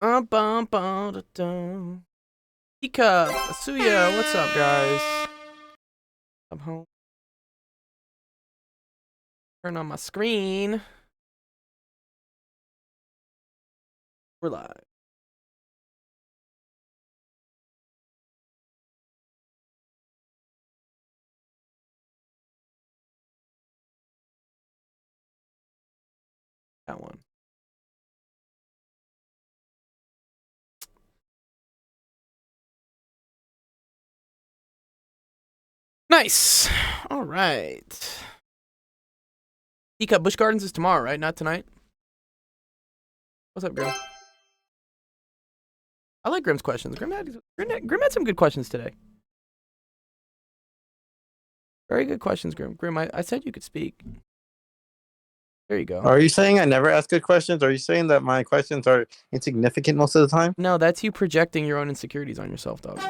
Ika, Asuya, what's up, guys? I'm home. Turn on my screen. We're live. That one. Nice. All right. Ika, Busch Gardens is tomorrow, right? Not tonight. What's up, Grim? I like Grim's questions. Grim had some good questions today. Very good questions, Grim. Grim, I said you could speak. There you go. Are you saying I never ask good questions? Are you saying that my questions are insignificant most of the time? No, that's you projecting your own insecurities on yourself, dog.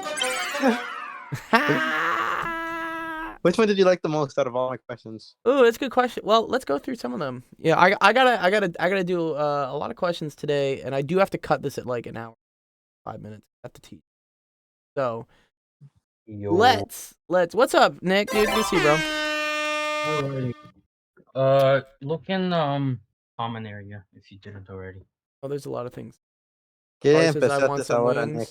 Which one did you like the most out of all my questions? Ooh, that's a good question. Well, let's go through some of them. Yeah, I gotta do a lot of questions today, and I do have to cut this at like an hour, 5 minutes at the teach. So let's. What's up, Nick? Dude, good to see you, bro. Look in common area if you didn't already. Oh, there's a lot of things. ¿Qué Says I want empezaste some ahora, wings. Nick?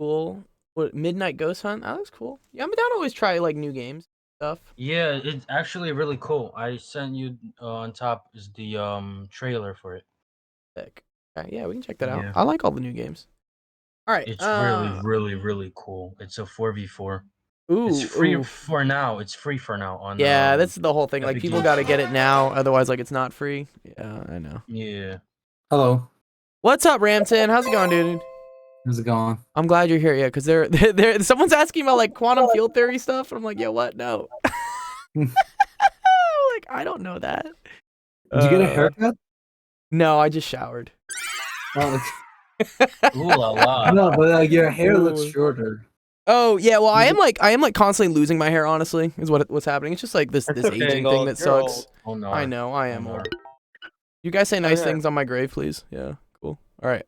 Cool. What, Midnight Ghost Hunt? That looks cool. Yeah, I'm down to always try like new games stuff. Yeah, it's actually really cool. I sent you on top is the trailer for it. Sick. Okay, yeah, we can check that out. Yeah. I like all the new games. All right. It's really cool. It's a 4v4. Ooh, It's free ooh. for now. It's free for now on. Yeah, that's the whole thing. Like Epic people Games got to Store. get it now, otherwise like it's not free. Yeah, I know. Yeah. Hello. What's up, Ramton? How's it going, dude? How's it going? I'm glad you're here. Yeah, because they're someone's asking about like quantum field theory stuff, and I'm like, yeah, what? No. Like, I don't know that. Did you get a haircut? No, I just showered. Oh, Ooh la la. no, but like your hair looks Ooh. shorter. Oh yeah, well I am like constantly losing my hair. Honestly, is what's happening. It's just like this It's okay, aging Gold. thing that You're sucks. old. Oh no. I know, I am Oh, no. old. You guys say nice yeah. things on my grave, please. Yeah, cool. All right.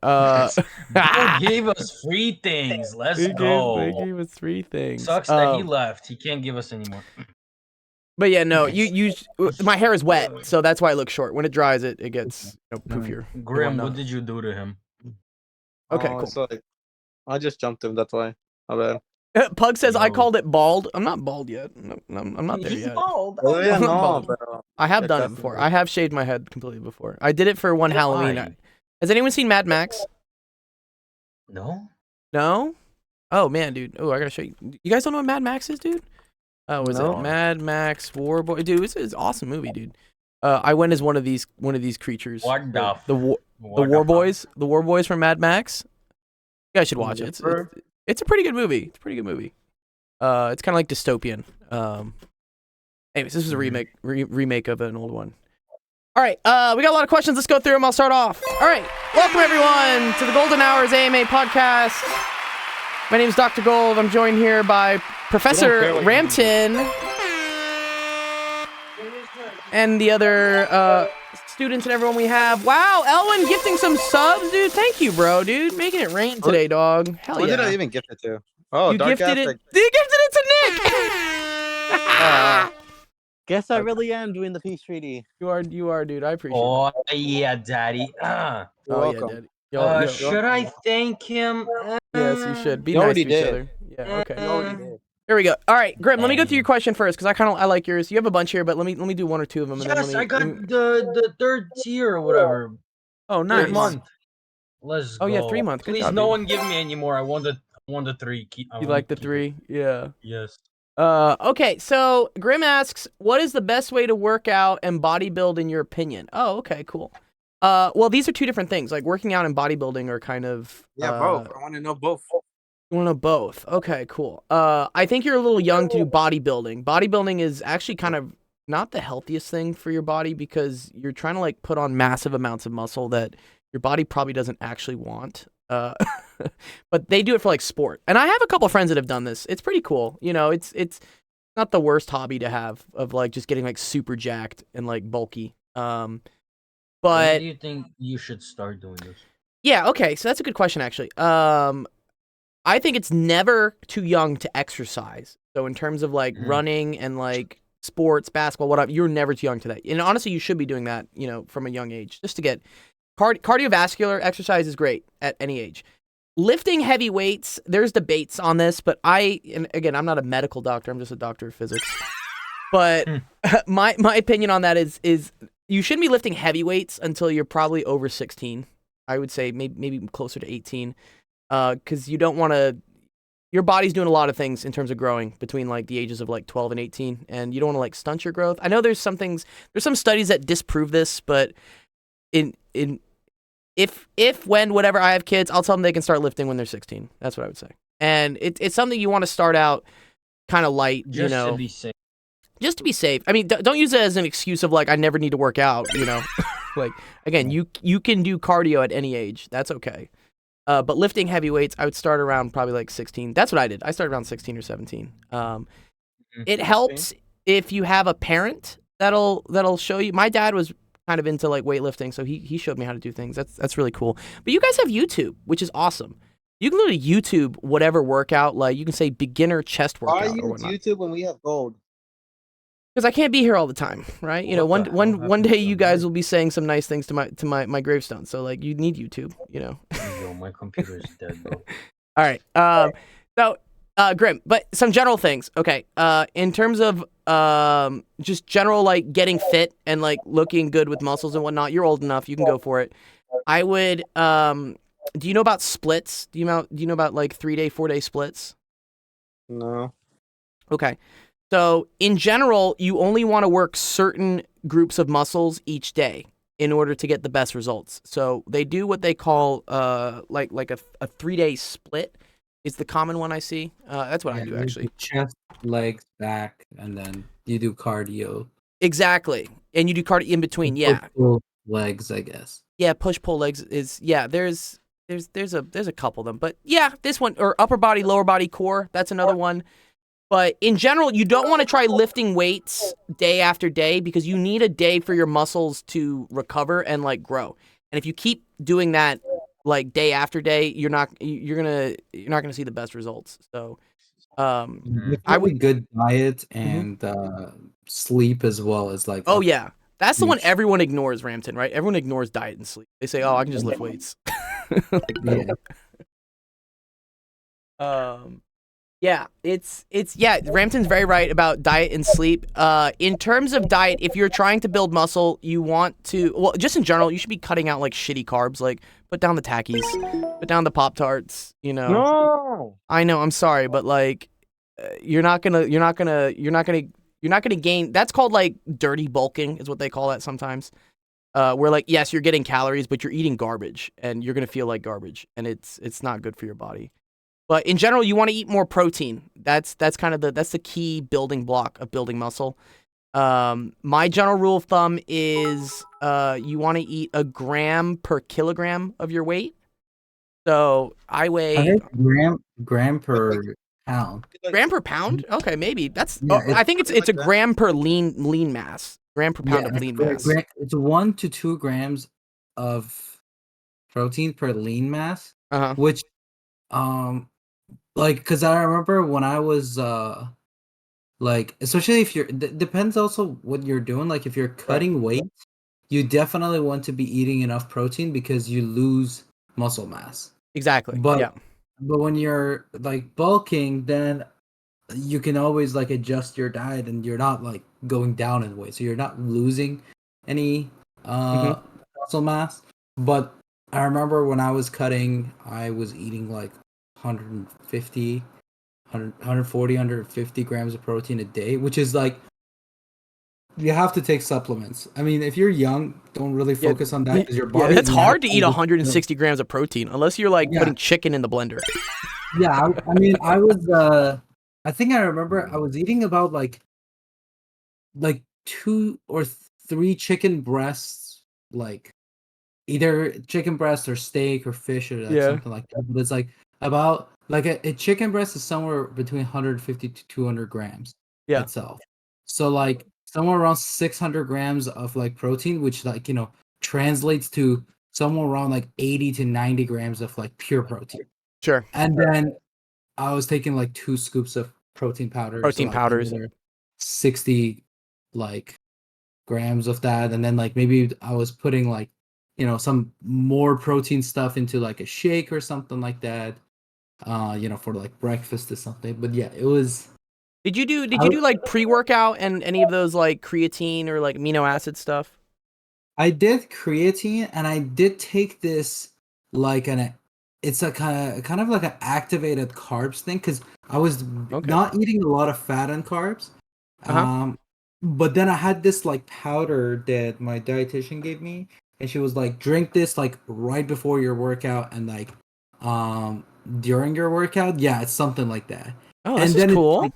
He gave us free things. Let's They go. gave us 3 things. Sucks that he left. He can't give us anymore. But yeah, no, my hair is wet, so that's why it looks short. When it dries, it gets poofier. Grim, whatnot. what did you do to him? Okay, Oh, cool. it's like, I just jumped him, that's why. My bad. Pug says I No. called it bald. I'm not bald yet. No, I'm not there He's yet. bald. Oh, yeah, I'm no, bald. pero... I have Yeah, done it custom before. made. I have shaved my head completely before. I did it for one Halloween. Why? Has anyone seen Mad Max? No. No? Oh man, dude. Oh, I gotta show you. You guys don't know what Mad Max is, dude? Oh, was No. it Mad Max War Boy? Dude, this is an awesome movie, dude. I went as one of these creatures. What the the War Boys, the War Boys from Mad Max. You guys should watch it. It's a pretty good movie. It's a pretty good movie. It's kind of like dystopian. Anyways, this is a remake of an old one. All right, we got a lot of questions. Let's go through them. I'll start off. All right, welcome everyone to the Golden Hours AMA podcast. My name is Dr. Gold. I'm joined here by Professor care what you Ramton and the other students and everyone we have. Wow, Elwin gifting some subs, dude. Thank you, bro, dude. Making it rain today, dog. Hell What yeah. did I even gift it to? Oh, You Dark gifted it. Aztec. You gifted it to Nick. Guess I really am doing the peace treaty. You are, dude. I appreciate it. Oh yeah, daddy. You're Oh yeah, welcome. daddy. Yo. Should I thank him? Yes, you should. Be You nice already to each did. other. Yeah. Okay. You already did. Here we go. All right, Grim. Let me go Dang. through your question first because I like yours. You have a bunch here, but let me do 1 or 2 of them. And Yes, then I got the third tier or whatever. Oh, nice. Third month. Let's Oh, go. yeah, 3 month. Good Please, job, no dude. one give me anymore. I want the 3. You like the 3? Yeah. Yes. Okay, so Grim asks, what is the best way to work out and bodybuild in your opinion? Oh, okay, cool. Well, these are 2 different things. Like working out and bodybuilding are kind of Yeah, both. I want to know both. You want to know both? Okay, cool. I think you're a little young to do bodybuilding. Bodybuilding is actually kind of not the healthiest thing for your body because you're trying to like put on massive amounts of muscle that your body probably doesn't actually want. But they do it for like sport. And I have a couple friends that have done this. It's pretty cool. You know, it's not the worst hobby to have of like just getting like super jacked and like bulky. When But do you think you should start doing this? Yeah, okay, so that's a good question actually. I think it's never too young to exercise. So in terms of like running and like sports, basketball, whatever, you're never too young to that. And honestly, you should be doing that, from a young age, just to get cardiovascular exercise is great at any age. Lifting heavy weights, there's debates on this, but and again, I'm not a medical doctor, I'm just a doctor of physics. But my opinion on that is you shouldn't be lifting heavy weights until you're probably over 16. I would say maybe closer to 18. Because you don't want to, your body's doing a lot of things in terms of growing between like the ages of like 12 and 18, and you don't want to like stunt your growth. I know there's some studies that disprove this, but whenever I have kids, I'll tell them they can start lifting when they're 16. That's what I would say. And it's something you want to start out kind of light, Just to be safe. Just to be safe. I mean, don't use it as an excuse of like, I never need to work out, Like, again, you can do cardio at any age. That's okay. But lifting heavy weights, I would start around probably like 16. That's what I did. I started around 16 or 17. It helps if you have a parent that'll show you. My dad was kind of into like weightlifting, so he showed me how to do things. That's really cool. But you guys have YouTube, which is awesome. You can literally YouTube whatever workout, like you can say beginner chest workout. Why use YouTube when we have gold? Because I can't be here all the time, right? One day you guys will be saying some nice things to my gravestone. So like you need YouTube, Yo, my computer is dead, bro. All right. So Grim, but some general things. Okay. In terms of just general like getting fit and like looking good with muscles and whatnot, you're old enough. You can go for it. I would. Do you know about splits? Do you know about like 3-day, 4-day splits? No. Okay. So in general, you only want to work certain groups of muscles each day in order to get the best results. So they do what they call like a 3-day split is the common one I see. That's what I do actually. Chest, legs, back, and then you do cardio. Exactly. And you do cardio in between, yeah. Pull legs, I guess. Yeah, push pull legs is there's a couple of them. But yeah, this one, or upper body, lower body, core, that's another one. But in general, you don't want to try lifting weights day after day because you need a day for your muscles to recover and like grow. And if you keep doing that like day after day, you're not gonna see the best results. So I would good diet and sleep as well as like. Oh yeah, that's the one everyone ignores, Ramton. Right? Everyone ignores diet and sleep. They say, "Oh, I can just lift weights." Like, no. Yeah, it's Ramton's very right about diet and sleep. In terms of diet, if you're trying to build muscle, you want to, well, just in general, you should be cutting out like shitty carbs, like put down the Takis, put down the Pop-Tarts, No. I know, I'm sorry, but like you're not gonna gain. That's called like dirty bulking is what they call that sometimes. Where like, yes, you're getting calories, but you're eating garbage and you're gonna feel like garbage and it's not good for your body. But in general, you want to eat more protein. That's kind of the key building block of building muscle. My general rule of thumb is you want to eat 1 gram per kilogram of your weight. So I weigh gram per pound. Gram per pound? Okay, maybe that's. Yeah, I think it's a gram per lean mass. Gram per pound of lean mass. It's 1 to 2 grams of protein per lean mass, which like, because I remember when I was like, especially if you're depends also what you're doing. Like if you're cutting weight, you definitely want to be eating enough protein because you lose muscle mass. Exactly. But when you're like bulking, then you can always like adjust your diet and you're not like going down in weight, so you're not losing any muscle mass. But I remember when I was cutting, I was eating like 140, 150 grams of protein a day, which is like, you have to take supplements. I mean, if you're young, don't really focus on that because your body. Yeah, it's hard to eat 160 grams of protein unless you're like putting chicken in the blender. Yeah, I mean, I was. I think I remember I was eating about like 2 or 3 chicken breasts, like either chicken breast or steak or fish or something like that. But it's like about like a chicken breast is somewhere between 150 to 200 grams itself. So like somewhere around 600 grams of like protein, which like translates to somewhere around like 80 to 90 grams of like pure protein. Sure. And then I was taking like 2 scoops of protein powder. Protein like powders. another 60 like grams of that. And then like maybe I was putting like, some more protein stuff into like a shake or something like that. For like breakfast or something. But yeah, it was. Did you do like pre-workout and any of those like creatine or like amino acid stuff? I did creatine, and I did take this like it's a kind of like an activated carbs thing because I was not eating a lot of fat and carbs. But then I had this like powder that my dietitian gave me, and she was like, drink this like right before your workout and like during your workout. Yeah, it's something like that. Oh, this is cool.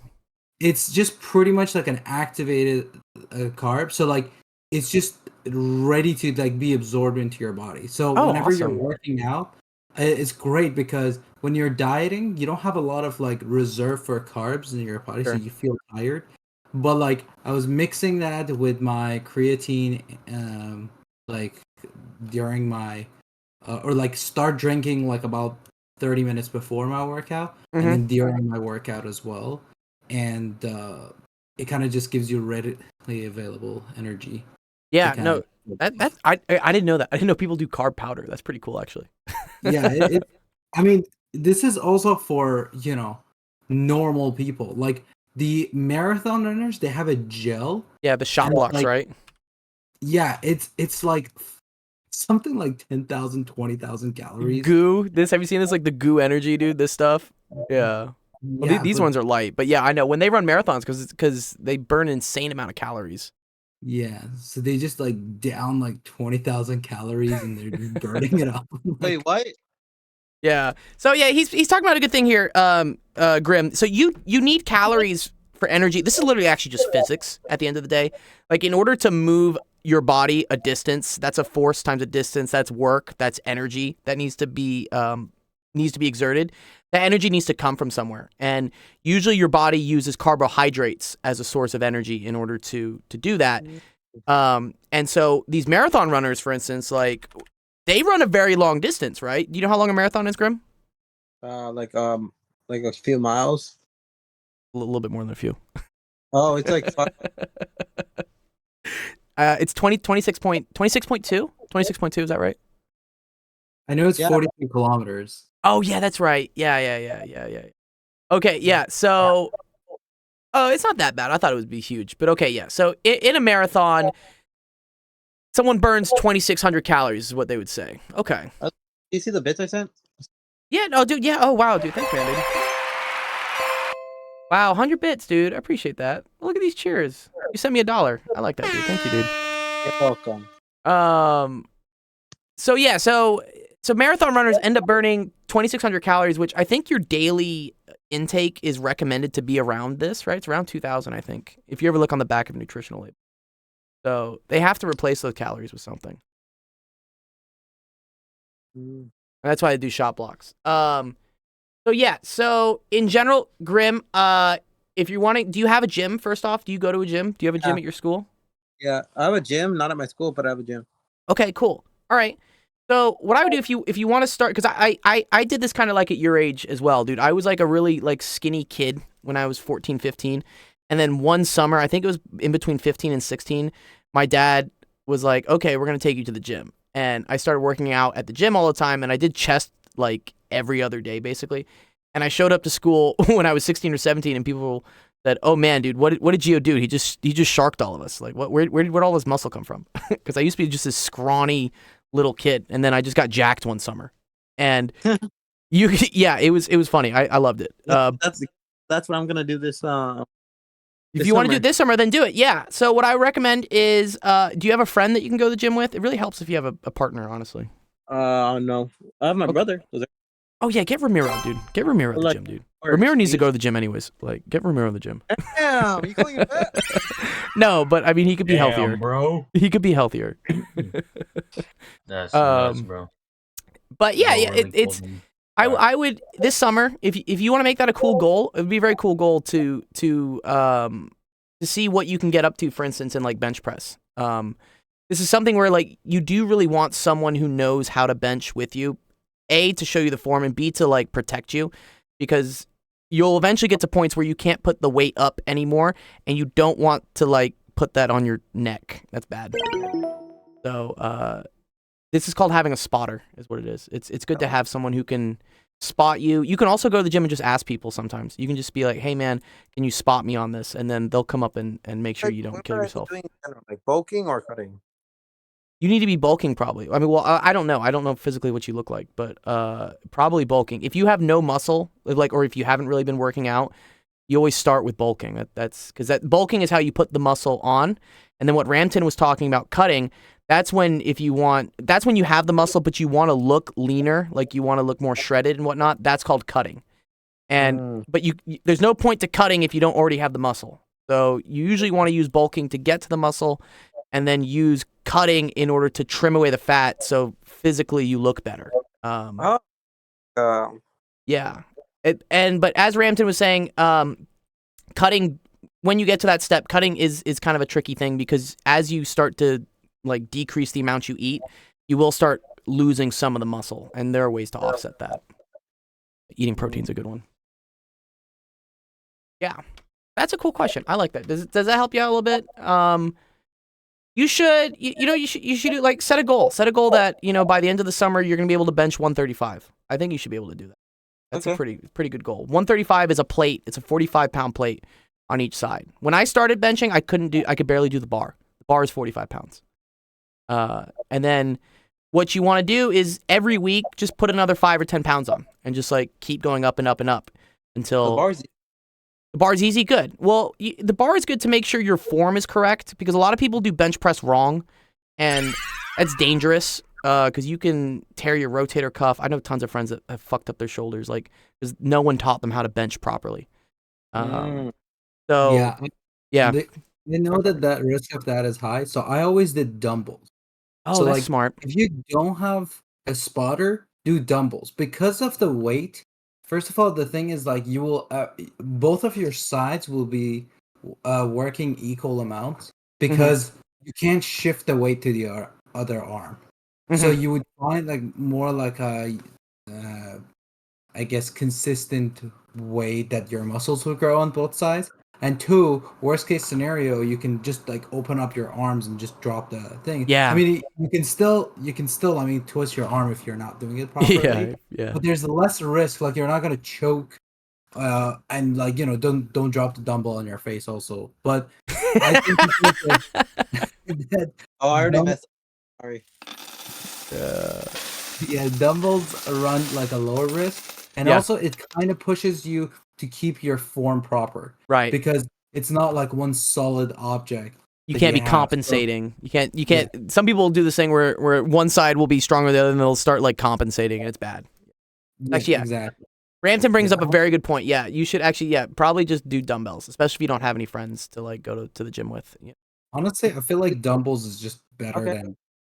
It's just pretty much like an activated carb. So like it's just ready to like be absorbed into your body. So whenever you're working out, it's great because when you're dieting, you don't have a lot of like reserve for carbs in your body, so you feel tired. But like I was mixing that with my creatine, like during my or like start drinking like about 30 minutes before my workout, and then during my workout as well. And it kind of just gives you readily available energy. Yeah, no, that's I didn't know that. I didn't know people do carb powder. That's pretty cool, actually. Yeah, I mean, this is also for normal people. Like the marathon runners, they have a gel. Yeah, the shot blocks, like, right? Yeah, it's like something like 10,000, 20,000 calories. Goo. Have you seen this? Like the Goo energy, dude. This stuff. Yeah. Well, these ones are light, but yeah, I know when they run marathons because they burn an insane amount of calories. Yeah, so they just like down like 20,000 calories and they're just burning it up. Wait, what? Yeah. So yeah, he's talking about a good thing here, Grim. So you need calories for energy. This is literally actually just physics at the end of the day. Like in order to move your body a distance, that's a force times a distance. That's work. That's energy that needs to be exerted. That energy needs to come from somewhere, and usually your body uses carbohydrates as a source of energy in order to do that. And so these marathon runners, for instance, like they run a very long distance, right? Do you know how long a marathon is, Grim? Like a few miles. A little bit more than a few. Oh, it's like it's 26.2. 26.2, is that right? I know it's 42 kilometers. Oh yeah, that's right. Yeah. Okay, yeah. So, it's not that bad. I thought it would be huge, but okay, yeah. So in a marathon, someone burns 2,600 calories is what they would say. Okay. You see the bits I sent? Yeah. No, dude. Yeah. Oh wow, dude. Thanks, man, dude. Wow, 100 bits, dude. I appreciate that. Look at these cheers. You sent me $1. I like that, dude. Thank you, dude. You're welcome. So marathon runners end up burning 2,600 calories, which I think your daily intake is recommended to be around this, right? It's around 2,000, I think, if you ever look on the back of nutritional label. So they have to replace those calories with something. And that's why they do shot blocks. So in general, Grim, if you're wanting, do you have a gym first off? Do you go to a gym? Do you have a gym at your school? Yeah, I have a gym, not at my school, but I have a gym. Okay, cool. All right. So what I would do if you want to start, because I did this kind of like at your age as well, dude. I was like a really like skinny kid when I was 14, 15. And then one summer, I think it was in between 15 and 16, my dad was like, okay, we're going to take you to the gym. And I started working out at the gym all the time. And I did chest like every other day, basically. And I showed up to school when I was 16 or 17 and people said, oh man, dude, what did Gio do? He just sharked all of us. Like where'd all this muscle come from? Because I used to be just this scrawny little kid, and then I just got jacked one summer, and it was funny. I loved it. That's what I'm gonna do this. If you want to do it this summer, then do it. Yeah. So what I recommend is, do you have a friend that you can go to the gym with? It really helps if you have a partner, honestly. No, I have my brother. Oh yeah, get Ramiro, dude. Get Ramiro at the gym, dude. Ramiro needs to go to the gym anyways. Like, get Ramiro in the gym. Damn, you calling it that? No, but I mean, he could be healthier, bro. He could be healthier. That's nuts, bro. But yeah, Really it's. I would this summer if you want to make that a cool goal, it would be a very cool goal to see what you can get up to, for instance, in like bench press. this is something where like you do really want someone who knows how to bench with you, A, to show you the form, and B, to like protect you, because you'll eventually get to points where you can't put the weight up anymore, and you don't want to like put that on your neck. That's bad. So this is called having a spotter, is what it is. It's good to have someone who can spot you. You can also go to the gym and just ask people sometimes. You can just be like, hey man, can you spot me on this? And then they'll come up and make sure you don't kill yourself. Doing kind of like bulking or cutting? You need to be bulking probably. I mean, well, I don't know. I don't know physically what you look like, but probably bulking. If you have no muscle, like, or if you haven't really been working out, you always start with bulking. That's because that bulking is how you put the muscle on. And then what Ramton was talking about cutting, that's when that's when you have the muscle, but you want to look leaner, like you want to look more shredded and whatnot. That's called cutting. And but there's no point to cutting if you don't already have the muscle. So you usually want to use bulking to get to the muscle, and then use cutting in order to trim away the fat, so physically you look better. Yeah. But as Ramton was saying, cutting, when you get to that step, cutting is kind of a tricky thing, because as you start to like decrease the amount you eat, you will start losing some of the muscle, and there are ways to offset that. Eating protein's a good one. Yeah, that's a cool question. I like that. Does that help you out a little bit? You should do, like, set a goal. Set a goal that, by the end of the summer you're gonna be able to bench 135. I think you should be able to do that. That's a pretty good goal. 135 is a plate. It's a 45-pound plate on each side. When I started benching, I could barely do the bar. The bar is 45 pounds. And then what you want to do is every week just put another 5 or 10 pounds on, and just like keep going up and up and up until the bar's easy. Good. Well, the bar is good to make sure your form is correct, because a lot of people do bench press wrong, and that's dangerous. Because you can tear your rotator cuff. I know tons of friends that have fucked up their shoulders, like, because no one taught them how to bench properly. So yeah. They know that risk of that is high, so I always did dumbbells. Oh, so, that's like, smart. If you don't have a spotter, do dumbbells because of the weight. First of all, the thing is, like, you will both of your sides will be working equal amounts, because you can't shift the weight to the other arm. So you would find like more like a, I guess, consistent way that your muscles will grow on both sides. And 2, worst case scenario, you can just like open up your arms and just drop the thing. Yeah. I mean, you can still, I mean, twist your arm if you're not doing it properly. Yeah. But there's less risk. Like, you're not gonna choke, and like, don't drop the dumbbell on your face also. But I think that Oh, I already messed up. Sorry. Yeah, dumbbells run like a lower risk, and also it kind of pushes you to keep your form proper, Right. because it's not like one solid object. You can't be compensating. You can't. Some people do this thing where one side will be stronger than the other, and they'll start like compensating, and it's bad. Actually, yeah. Exactly. Ramton brings up a very good point. Yeah, you should actually, probably just do dumbbells, especially if you don't have any friends to like go to the gym with. Yeah. Honestly, I feel like dumbbells is just better than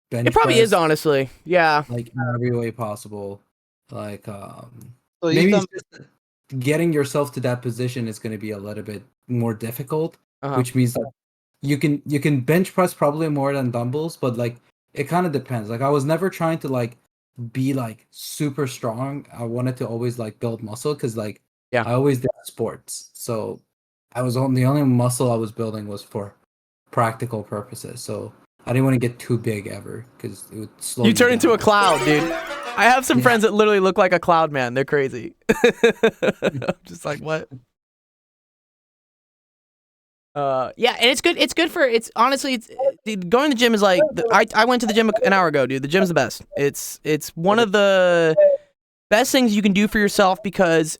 bench It probably press, is, honestly. Yeah. like in every way possible. Like, So maybe you've it's just getting yourself to that position is going to be a little bit more difficult, which means that you can bench press probably more than dumbbells, but like it kind of depends. Like, I was never trying to like be like super strong. I wanted to always like build muscle, because like I always did sports, so the only muscle I was building was for practical purposes. So I didn't want to get too big ever, because it would slow You me turn into down. a cloud, dude. I have some friends that literally look like a cloud man. They're crazy. I'm just like, what? Yeah, and it's good. It's good for, honestly, dude, going to the gym is like, I went to the gym an hour ago, dude. The gym's the best. It's one of the best things you can do for yourself, because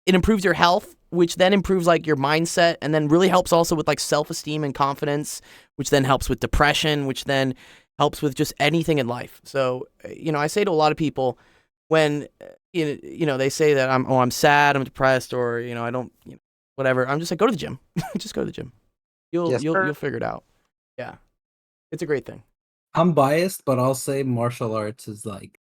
it improves your health, which then improves like your mindset, and then really helps also with like self-esteem and confidence, which then helps with depression, which then helps with just anything in life. So, I say to a lot of people when, they say that I'm sad, I'm depressed, or, I don't, whatever. I'm just like, go to the gym. Just go to the gym. You'll figure it out. Yeah. It's a great thing. I'm biased, but I'll say martial arts is like,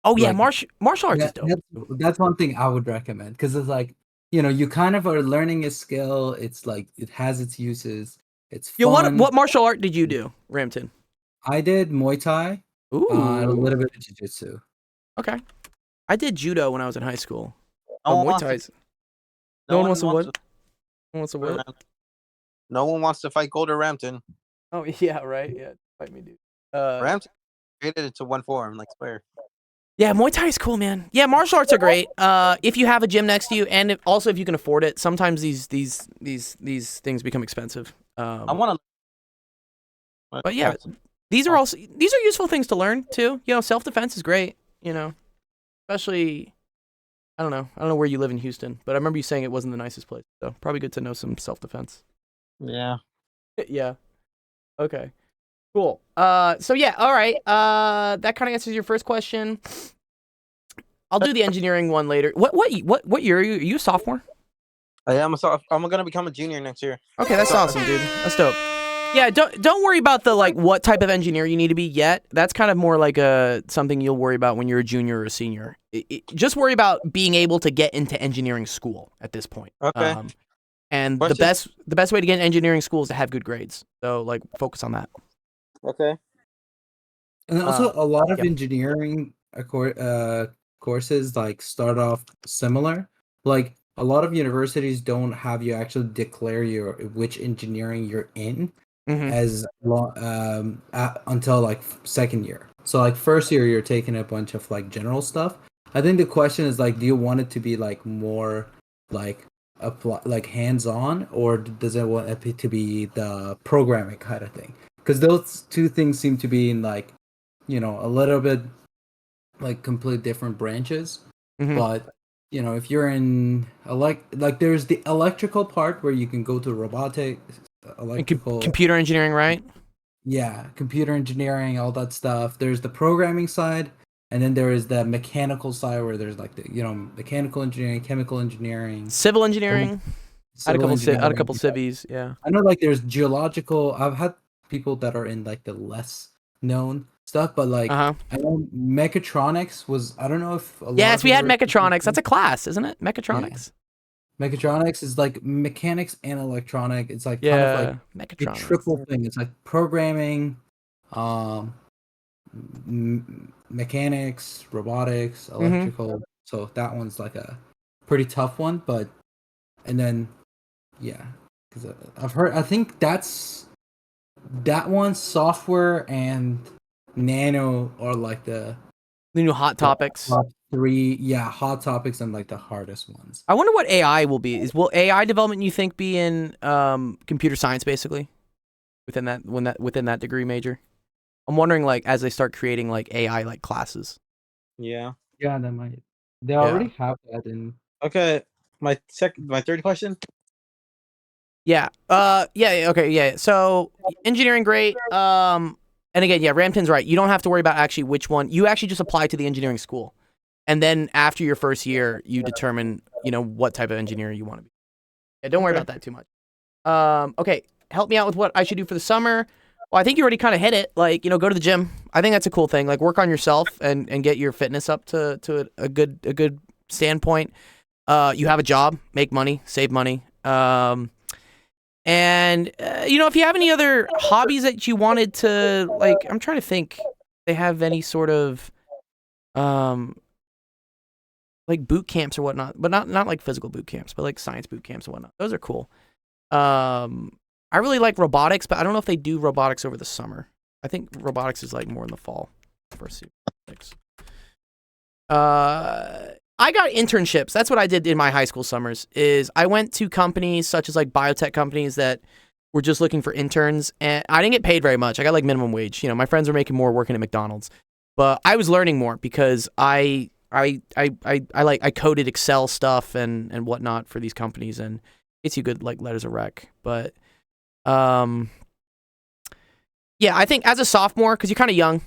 oh yeah, like, martial arts is dope. That's one thing I would recommend, because it's like, you kind of are learning a skill. It's like, it has its uses. It's fun. What martial art did you do, Ramton? I did Muay Thai, Ooh. and a little bit of Jiu-Jitsu. Okay. I did judo when I was in high school. No Oh, one Muay wants to- Thai's. No one wants to what? No one wants to Golden what? Ramton. No one wants to fight Golden Rampton. Oh yeah, right. Yeah, fight me, dude. Rampton created it to one form, like square. Yeah, Muay Thai is cool, man. Yeah, martial arts are great. If you have a gym next to you, and also if you can afford it. Sometimes these things become expensive. I want to. But yeah, these are useful things to learn too. You know, self defense is great. You know, especially I don't know where you live in Houston, but I remember you saying it wasn't the nicest place. So probably good to know some self defense. Yeah. Yeah. Okay. Cool. So yeah, all right. That kind of answers your first question. I'll do the engineering one later. What year are you? Are you a sophomore? I'm gonna become a junior next year. Okay, that's awesome, dude. That's dope. Yeah, don't worry about the like what type of engineer you need to be yet. That's kind of more like something you'll worry about when you're a junior or a senior. Just worry about being able to get into engineering school at this point. Okay. And Question? the best way to get into engineering school is to have good grades. So like focus on that. Okay. And then also, a lot of yeah. engineering courses like start off similar. Like a lot of universities don't have you actually declare which engineering you're in as long until like second year. So like first year you're taking a bunch of like general stuff. I think the question is like, do you want it to be like more like like hands-on, or does it want it to be the programming kind of thing? Because those two things seem to be in like, you know, a little bit like complete different branches. But you know, if you're in like there's the electrical part where you can go to robotics, electrical, computer engineering, right? Yeah, computer engineering, all that stuff. There's the programming side, and then there is the mechanical side where there's like the, you know, mechanical engineering, chemical engineering, Civil engineering. I had a couple civvies, yeah. I know like there's geological. I've had people that are in like the less known stuff, but like I know mechatronics was, I don't know if yes, we had mechatronics. That's a class, isn't it? Mechatronics. Yeah. Mechatronics is like mechanics and electronic. It's like kind of like mechatronics. a triple thing. It's like programming, mechanics, robotics, electrical. So that one's like a pretty tough one, but and then yeah, because I've heard, I think that one, software and nano are like the new hot topics. Top three, hot topics and like the hardest ones. I wonder what AI will be. Will AI development, you think, be in computer science basically within that degree major? I'm wondering, like, as they start creating like AI like classes. Yeah. Yeah, that might. They already have that in. Okay. My third question. Yeah. Okay. Yeah. So engineering, great. And again, yeah, Ramton's right. You don't have to worry about actually which one. You actually just apply to the engineering school, and then after your first year, you determine, you know, what type of engineer you want to be. Yeah, don't worry about that too much. Okay. Help me out with what I should do for the summer. Well, I think you already kind of hit it. Like, you know, go to the gym. I think that's a cool thing. Like, work on yourself and get your fitness up to a good standpoint. You have a job, make money, save money. And you know, if you have any other hobbies that you wanted to, like, I'm trying to think, if they have any sort of like boot camps or whatnot, but not like physical boot camps, but like science boot camps and whatnot. Those are cool. I really like robotics, but I don't know if they do robotics over the summer. I think robotics is like more in the fall. I got internships. That's what I did in my high school summers. Is I went to companies such as like biotech companies that were just looking for interns, and I didn't get paid very much. I got like minimum wage. You know, my friends were making more working at McDonald's, but I was learning more because I coded Excel stuff and whatnot for these companies, and gets you good like letters of rec. But yeah, I think as a sophomore, because you're kind of young,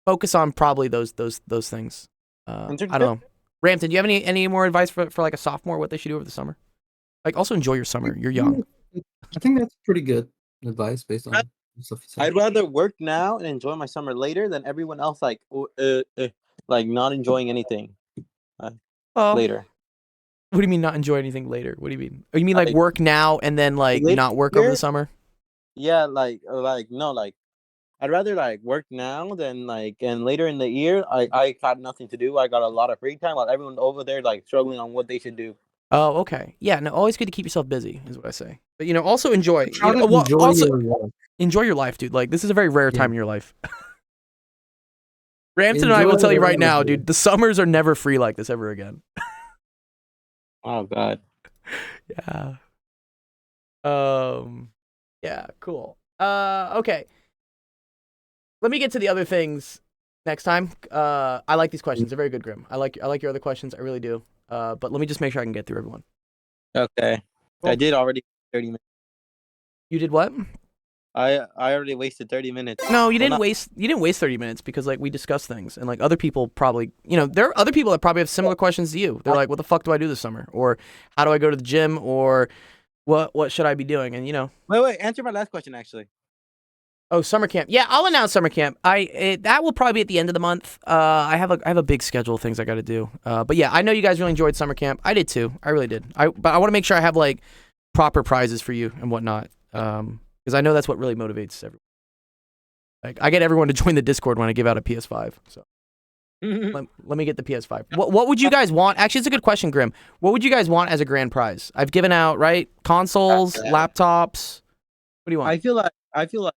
focus on probably those things. I don't know. Ramton, do you have any more advice for like a sophomore, what they should do over the summer? Like, also enjoy your summer. You're young. I think that's pretty good advice based on stuff you said. I'd rather work now and enjoy my summer later than everyone else like not enjoying anything later. What do you mean not enjoy anything later? What do you mean? Oh, you mean like work now and then like not work over the summer? Yeah, like no, like I'd rather like work now than like and later in the year. I got nothing to do. I got a lot of free time while everyone over there like struggling on what they should do. Oh, okay. Yeah, no, always good to keep yourself busy, is what I say. But also enjoy. Try to Well, enjoy also your life. enjoy your life, dude. Like this is a very rare Yeah. time in your life. Ramton and I will Enjoy tell you your right now, life, dude. The summers are never free like this ever again. Oh God. Yeah. Yeah. Cool. Okay. Let me get to the other things next time. I like these questions. They're very good, Grim. I like your other questions. I really do. But let me just make sure I can get through everyone. Okay. Cool. I did already 30 minutes. You did what? I already wasted 30 minutes. No, you Well, didn't not- waste. You didn't waste 30 minutes because like we discussed things and like other people probably. There are other people that probably have similar questions to you. They're like, "What the fuck do I do this summer?" Or "How do I go to the gym?" Or "What should I be doing?" And Wait. Answer my last question actually. Oh, summer camp. Yeah, I'll announce summer camp. That will probably be at the end of the month. I have a big schedule of things I got to do. But yeah, I know you guys really enjoyed summer camp. I did too. I really did. But I want to make sure I have like proper prizes for you and whatnot. Because I know that's what really motivates everyone. Like I get everyone to join the Discord when I give out a PS5. So let me get the PS5. What would you guys want? Actually, it's a good question, Grim. What would you guys want as a grand prize? I've given out consoles, laptops. What do you want? I feel like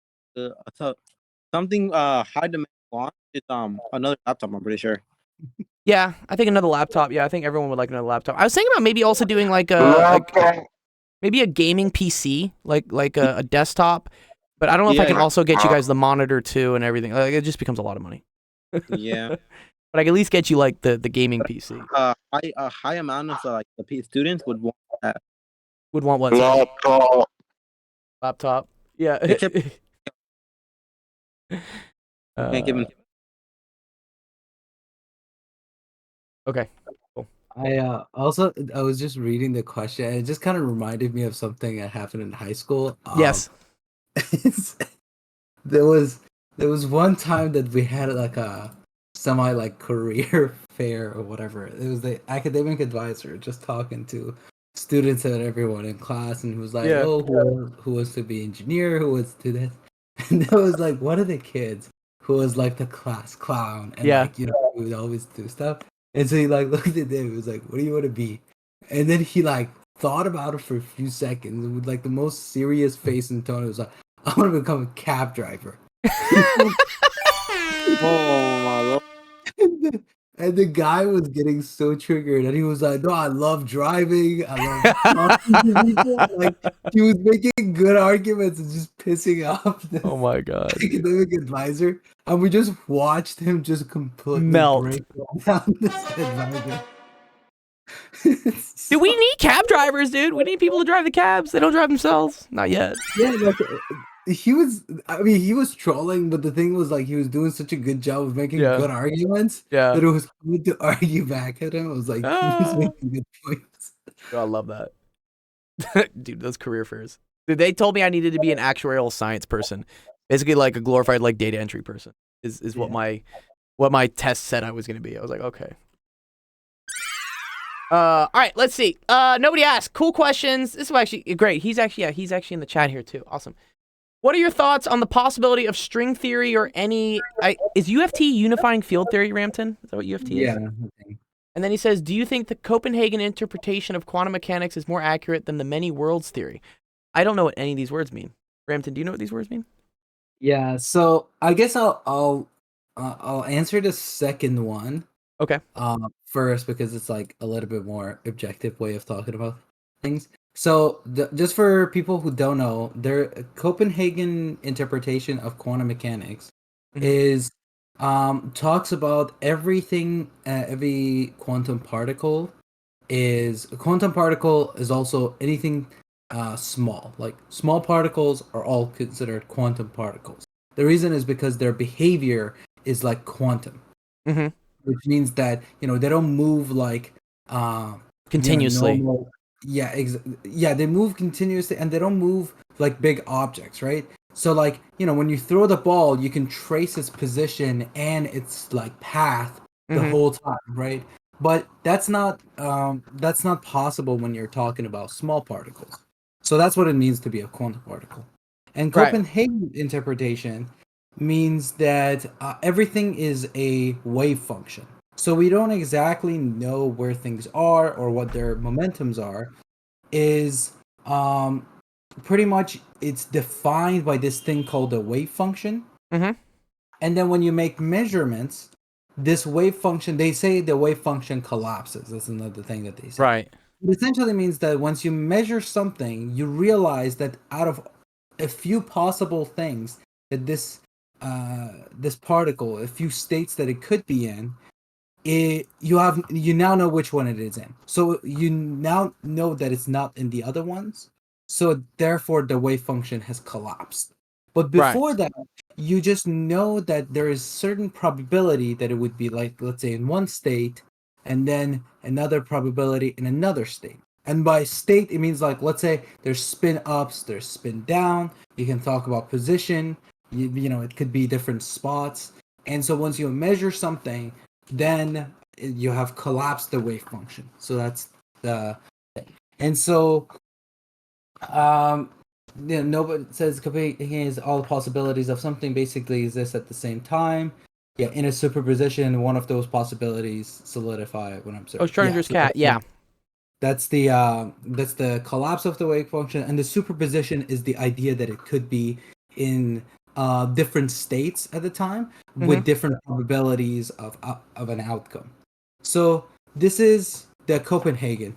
something high demand want is another laptop. I'm pretty sure. Yeah, I think another laptop. Yeah, I think everyone would like another laptop. I was thinking about maybe also doing maybe a gaming PC, like a desktop. But I don't know if I can also get you guys the monitor too and everything. Like, it just becomes a lot of money. Yeah. But I can at least get you like the gaming PC. A high amount of like the students would want that. Would want what? Sorry? Laptop. Yeah. Except- Can't give them. Okay. I was just reading the question and it just kind of reminded me of something that happened in high school. Yes. there was one time that we had like a semi like career fair or whatever. It was the academic advisor just talking to students and everyone in class, and he was like, Yeah. "Oh, who wants to be engineer? Who wants to do this?" And there was like one of the kids who was like the class clown, and Yeah. like he would always do stuff. And so he like looked at him. He was like, "What do you want to be?" And then he like thought about it for a few seconds and with like the most serious face and tone. It was like, "I want to become a cab driver." Oh my lord. And the guy was getting so triggered, and he was like, "No, I love driving. I love talking to people." Like he was making good arguments and just pissing off this Oh my god. academic advisor, and we just watched him just completely Melt. break down this advisor. Dude, we need cab drivers, dude. We need people to drive the cabs. They don't drive themselves. Not yet. Yeah, like, he was trolling, but the thing was like he was doing such a good job of making Yeah. good arguments Yeah. that it was good to argue back at him. I was like, he was making good points. Oh, I love that. Dude, those career fairs. Dude, they told me I needed to be an actuarial science person. Basically like a glorified like data entry person is what my test said I was going to be. I was like, okay. All right, let's see. Nobody asked. Cool questions. This is actually great. He's actually in the chat here too. Awesome. What are your thoughts on the possibility of string theory or any is UFT unifying field theory, Ramton? Is that what UFT is? Yeah. And then he says, do you think the Copenhagen interpretation of quantum mechanics is more accurate than the many worlds theory? I don't know what any of these words mean. Ramton, do you know what these words mean? Yeah, so I guess I'll answer the second one. Okay. First, because it's like a little bit more objective way of talking about things. So just for people who don't know, their Copenhagen interpretation of quantum mechanics is talks about everything. Every quantum particle is also anything small. Like small particles are all considered quantum particles. The reason is because their behavior is like quantum, which means that they don't move like continuously. normal. Yeah, they move continuously, and they don't move like big objects, right? So like when you throw the ball, you can trace its position and its like path the whole time, right? But that's not possible when you're talking about small particles. So that's what it means to be a quantum particle. And Copenhagen interpretation means that everything is a wave function. So we don't exactly know where things are or what their momentums are. Is pretty much it's defined by this thing called a wave function. Mm-hmm. And then when you make measurements, this wave function, they say the wave function collapses. That's another thing that they say. Right. It essentially means that once you measure something, you realize that out of a few possible things that this particle, a few states that it could be in, you now know which one it is in. So you now know that it's not in the other ones. So therefore the wave function has collapsed. But before that, you just know that there is certain probability that it would be like, let's say, in one state, and then another probability in another state. And by state, it means like, let's say there's spin ups, there's spin down. You can talk about position. You know, it could be different spots. And so once you measure something, then you have collapsed the wave function. So that's the thing. And so, nobody says contains all the possibilities of something basically exists at the same time. Yeah, in a superposition, one of those possibilities solidify when I'm saying. Oh, Schrodinger's cat. Yeah. That's the collapse of the wave function, and the superposition is the idea that it could be in different states at the time with different probabilities of an outcome. So this is the Copenhagen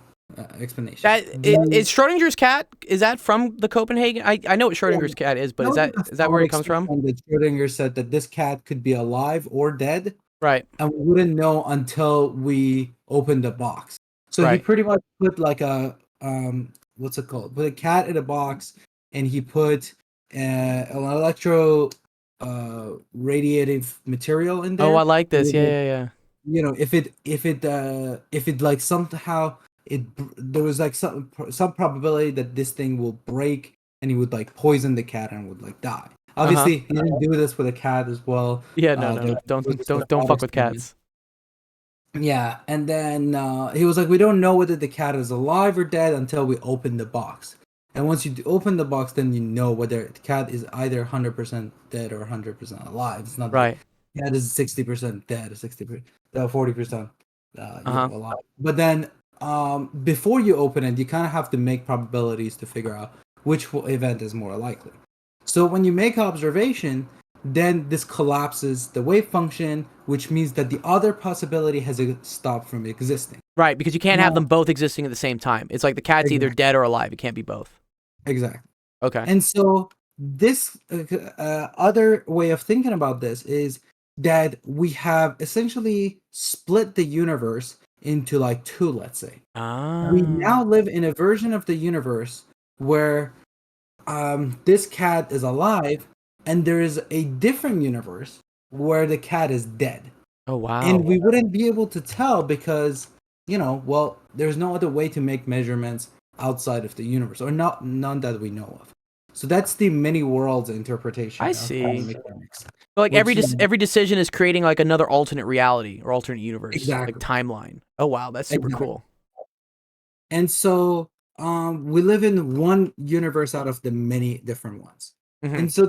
explanation. Is Schrodinger's cat? Is that from the Copenhagen? I know what Schrodinger's cat is, but is that where it comes from? That Schrodinger said that this cat could be alive or dead, right? And we wouldn't know until we opened the box. So he pretty much put like a what's it called? Put a cat in a box, and he put an electro radiative material in there. Oh, I like this. Yeah. You know, if it like somehow there was like some probability that this thing will break and he would like poison the cat and would like die. Obviously, he didn't do this with a cat as well. Yeah, no, don't fuck with cats. Yeah, and then he was like, we don't know whether the cat is alive or dead until we open the box. And once you open the box, then you know whether the cat is either 100% dead or 100% alive. It's not right. The cat is 60% dead, 60%, 40% alive. But then before you open it, you kind of have to make probabilities to figure out which event is more likely. So when you make observation, then this collapses the wave function, which means that the other possibility has stopped from existing. Right, because you can't have them both existing at the same time. It's like the cat's either dead or alive. It can't be both. Exactly. Okay. And so this other way of thinking about this is that we have essentially split the universe into like two, let's say. We now live in a version of the universe where this cat is alive, and there is a different universe where the cat is dead. Oh, wow. And we wouldn't be able to tell because, there's no other way to make measurements outside of the universe, or none that we know of. So that's the many worlds interpretation. I see. But like every decision is creating like another alternate reality or alternate universe, like timeline. Oh, wow, that's super cool. And so we live in one universe out of the many different ones. And so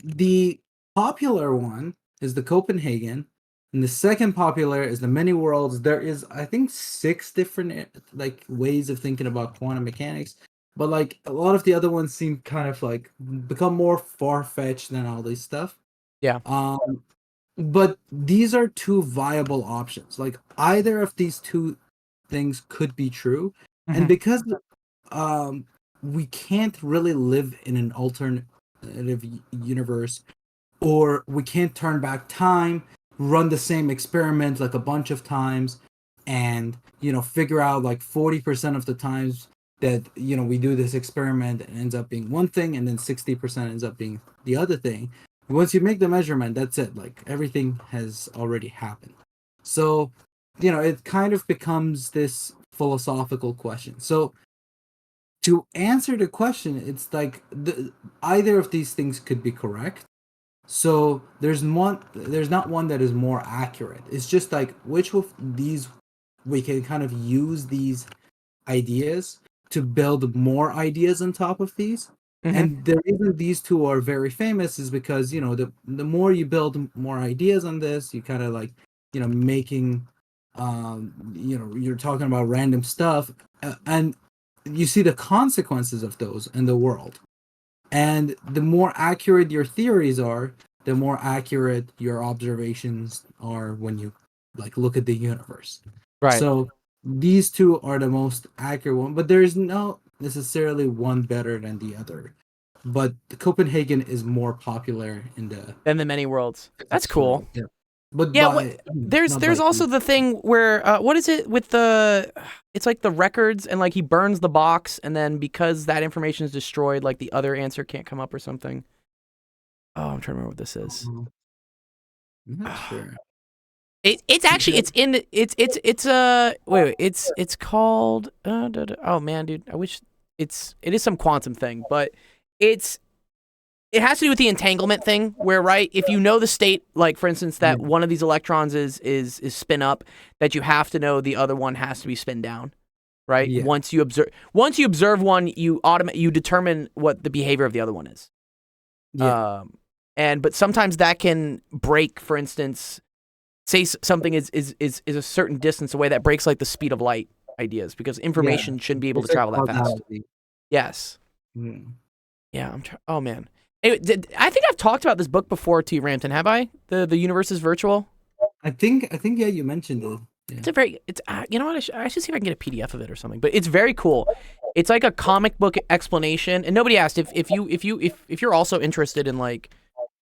the popular one is the Copenhagen, and the second popular is the many worlds. There is, I think, 6 different like ways of thinking about quantum mechanics, but like a lot of the other ones seem kind of like become more far-fetched than all this stuff. Yeah. But these are 2 viable options. Like either of these 2 things could be true, and because we can't really live in an alternative universe, or we can't turn back time, run the same experiment like a bunch of times, and figure out like 40% of the times that we do this experiment and ends up being one thing, and then 60% ends up being the other thing. Once you make the measurement, that's it. Like everything has already happened. So it kind of becomes this philosophical question. So to answer the question, it's like either of these things could be correct. So there's not one that is more accurate. It's just like which of these we can kind of use these ideas to build more ideas on top of these. And the reason these two are very famous is because, you know, the more you build more ideas on this, you kind of like, you know, making, you know, you're talking about random stuff, and you see the consequences of those in the world. And the more accurate your theories are, the more accurate your observations are when you like look at the universe. Right. So these two are the most accurate one, but there is no necessarily one better than the other. But the Copenhagen is more popular in the Than the many worlds. That's cool. Yeah. But Yeah, by, there's not by also the thing where what is it with the it's like the records and like he burns the box and then because that information is destroyed like the other answer can't come up or something. Oh, I'm trying to remember what this is. I'm not sure. It's actually it's in the, it's wait it's called oh man dude I wish it is some quantum thing but it has to do with the entanglement thing where right if you know the state like for instance that one of these electrons is spin up that you have to know the other one has to be spin down right once you observe one you determine what the behavior of the other one is but sometimes that can break for instance say something is a certain distance away that breaks like the speed of light ideas because information shouldn't be able to travel that fast. Yes. Yeah. Oh man. Anyway, I think I've talked about this book before to you, Rampton. Have I? The universe is virtual. I think yeah, you mentioned it. Yeah. It's you know what I should see if I can get a PDF of it or something. But it's very cool. It's like a comic book explanation. And nobody asked if you're also interested in like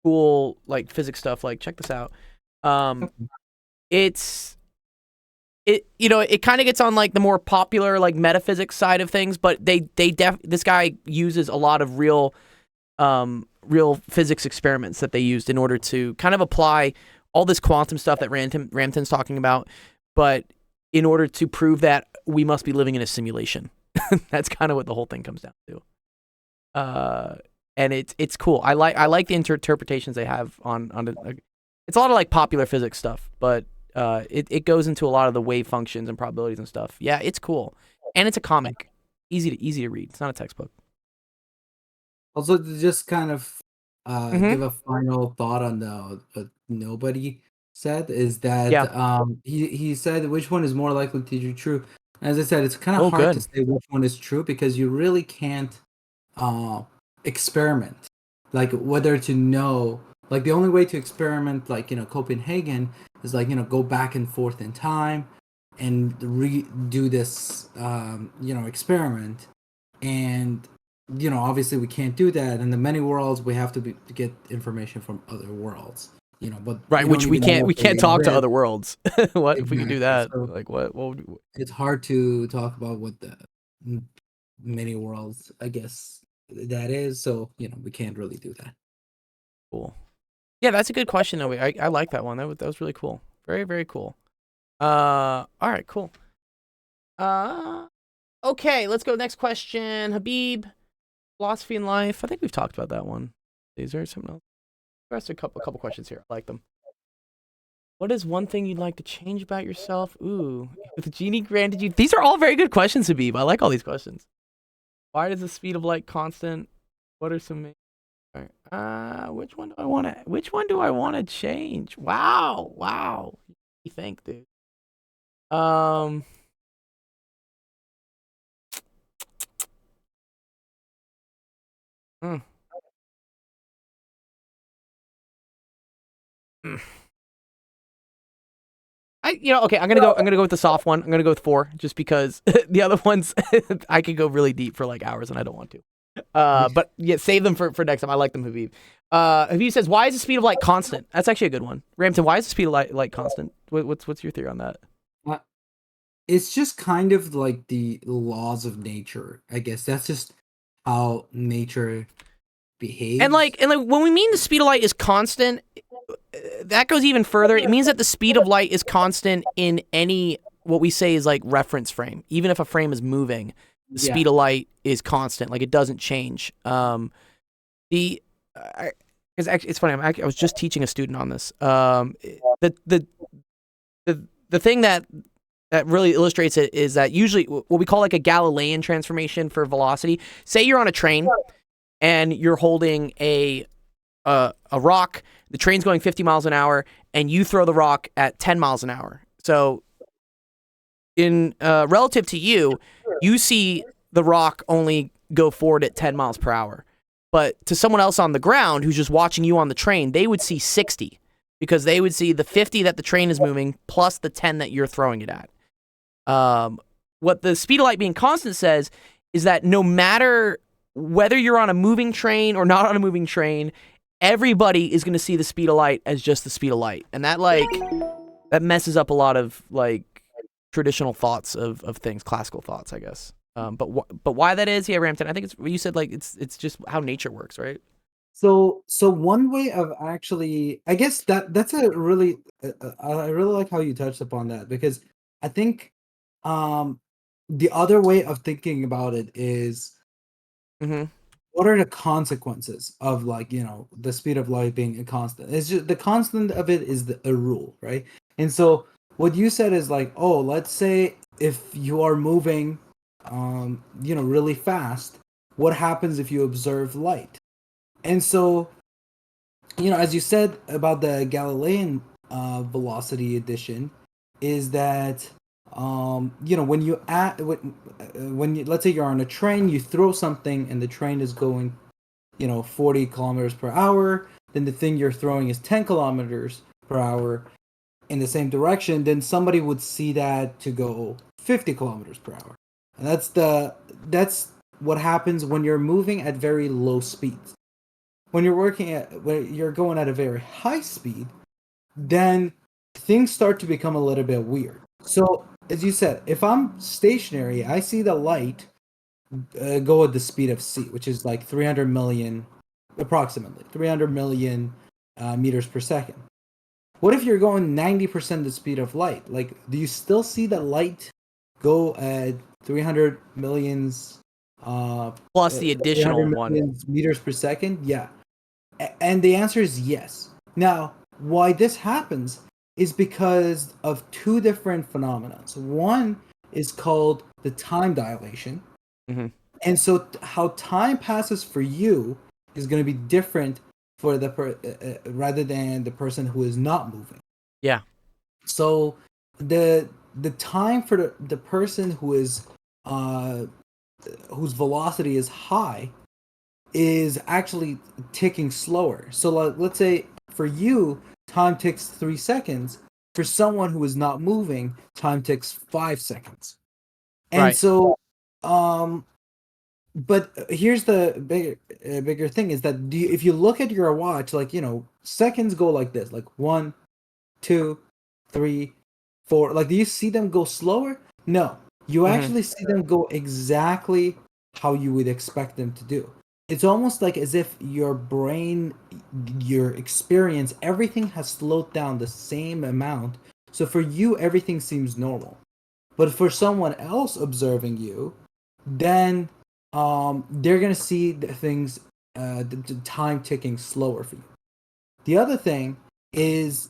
cool like physics stuff. Like check this out. It you know it kind of gets on like the more popular like metaphysics side of things, but this guy uses a lot of real physics experiments that they used in order to kind of apply all this quantum stuff that Rampton's talking about, but in order to prove that we must be living in a simulation. That's kind of what the whole thing comes down to. And it's cool. I like the interpretations they have on it. It's a lot of like popular physics stuff, but it goes into a lot of the wave functions and probabilities and stuff. Yeah, it's cool, and it's a comic, easy to read. It's not a textbook. Also, to just kind of give a final thought on what nobody said is that he said which one is more likely to be true. As I said, it's kind of hard to say which one is true because you really can't experiment, like whether to know. Like the only way to experiment, like Copenhagen, is like go back and forth in time and redo this experiment, and obviously we can't do that. In the many worlds, we have to get information from other worlds. But right, which we can't talk to other worlds. What if we can do that? So, like what? It's hard to talk about what the many worlds, I guess, that is. So we can't really do that. Cool. Yeah, that's a good question, though. I like that one. That was really cool. Very, very cool. All right, cool. Okay, let's go next question. Habib, philosophy in life. I think we've talked about that one. Is there something else? I asked a couple questions here. I like them. What is one thing you'd like to change about yourself? Ooh, if the genie granted you... These are all very good questions, Habib. I like all these questions. Why is the speed of light constant? What are some... Which one do I want to change? Wow. What do you think, dude? Okay, I'm gonna go with the soft one. I'm gonna go with 4, just because the other ones I could go really deep for like hours and I don't want to. But yeah, save them for next time. I like them, Habib. Habib says, "Why is the speed of light constant?" That's actually a good one. Rampton, why is the speed of light constant? What's your theory on that? It's just kind of like the laws of nature, I guess. That's just how nature behaves. And like when we mean the speed of light is constant, that goes even further. It means that the speed of light is constant in any what we say is like reference frame. Even if a frame is moving, the speed of light is constant. Like it doesn't change. Because actually, it's funny. I was just teaching a student on this. The thing that really illustrates it is that usually what we call like a Galilean transformation for velocity. Say you're on a train and you're holding a rock. The train's going 50 miles an hour, and you throw the rock at 10 miles an hour. So, in relative to you, you see the rock only go forward at 10 miles per hour. But to someone else on the ground who's just watching you on the train, they would see 60 because they would see the 50 that the train is moving plus the 10 that you're throwing it at. What the speed of light being constant says is that no matter whether you're on a moving train or not on a moving train, everybody is going to see the speed of light as just the speed of light. And that that messes up a lot of traditional thoughts of things, classical thoughts, I guess. But why that is, Ramton, I think it's you said it's just how nature works, right? So one way of actually, I guess that's a really, I really like how you touched upon that, because I think the other way of thinking about it is what are the consequences of the speed of light being a constant? It's just the constant of it is a rule, right? And so what you said is let's say if you are moving really fast, what happens if you observe light? And so, as you said about the Galilean velocity addition, is that when you let's say you're on a train, you throw something and the train is going 40 kilometers per hour, then the thing you're throwing is 10 kilometers per hour in the same direction, then somebody would see that to go 50 kilometers per hour. And that's what happens when you're moving at very low speeds. When you're going at a very high speed, then things start to become a little bit weird. So, as you said, if I'm stationary, I see the light go at the speed of C, which is like 300 million, approximately 300 million meters per second. What if you're going 90% the speed of light? Do you still see the light go at 300 millions plus the additional one meters per second? Yeah. And the answer is yes. Now, why this happens is because of two different phenomena. So one is called the time dilation. And so how time passes for you is going to be different for rather than the person who is not moving. Yeah. So the time for the person who is whose velocity is high is actually ticking slower. So let's say for you, time ticks 3 seconds. For someone who is not moving, time ticks 5 seconds. And right. So, but here's the bigger thing is that if you look at your watch, seconds go like this, 1, 2, 3, 4. Do you see them go slower? No, you actually see them go exactly how you would expect them to do. It's almost like as if your brain, your experience, everything has slowed down the same amount. So for you, everything seems normal. But for someone else observing you, then they're going to see the things, the time ticking slower for you. The other thing is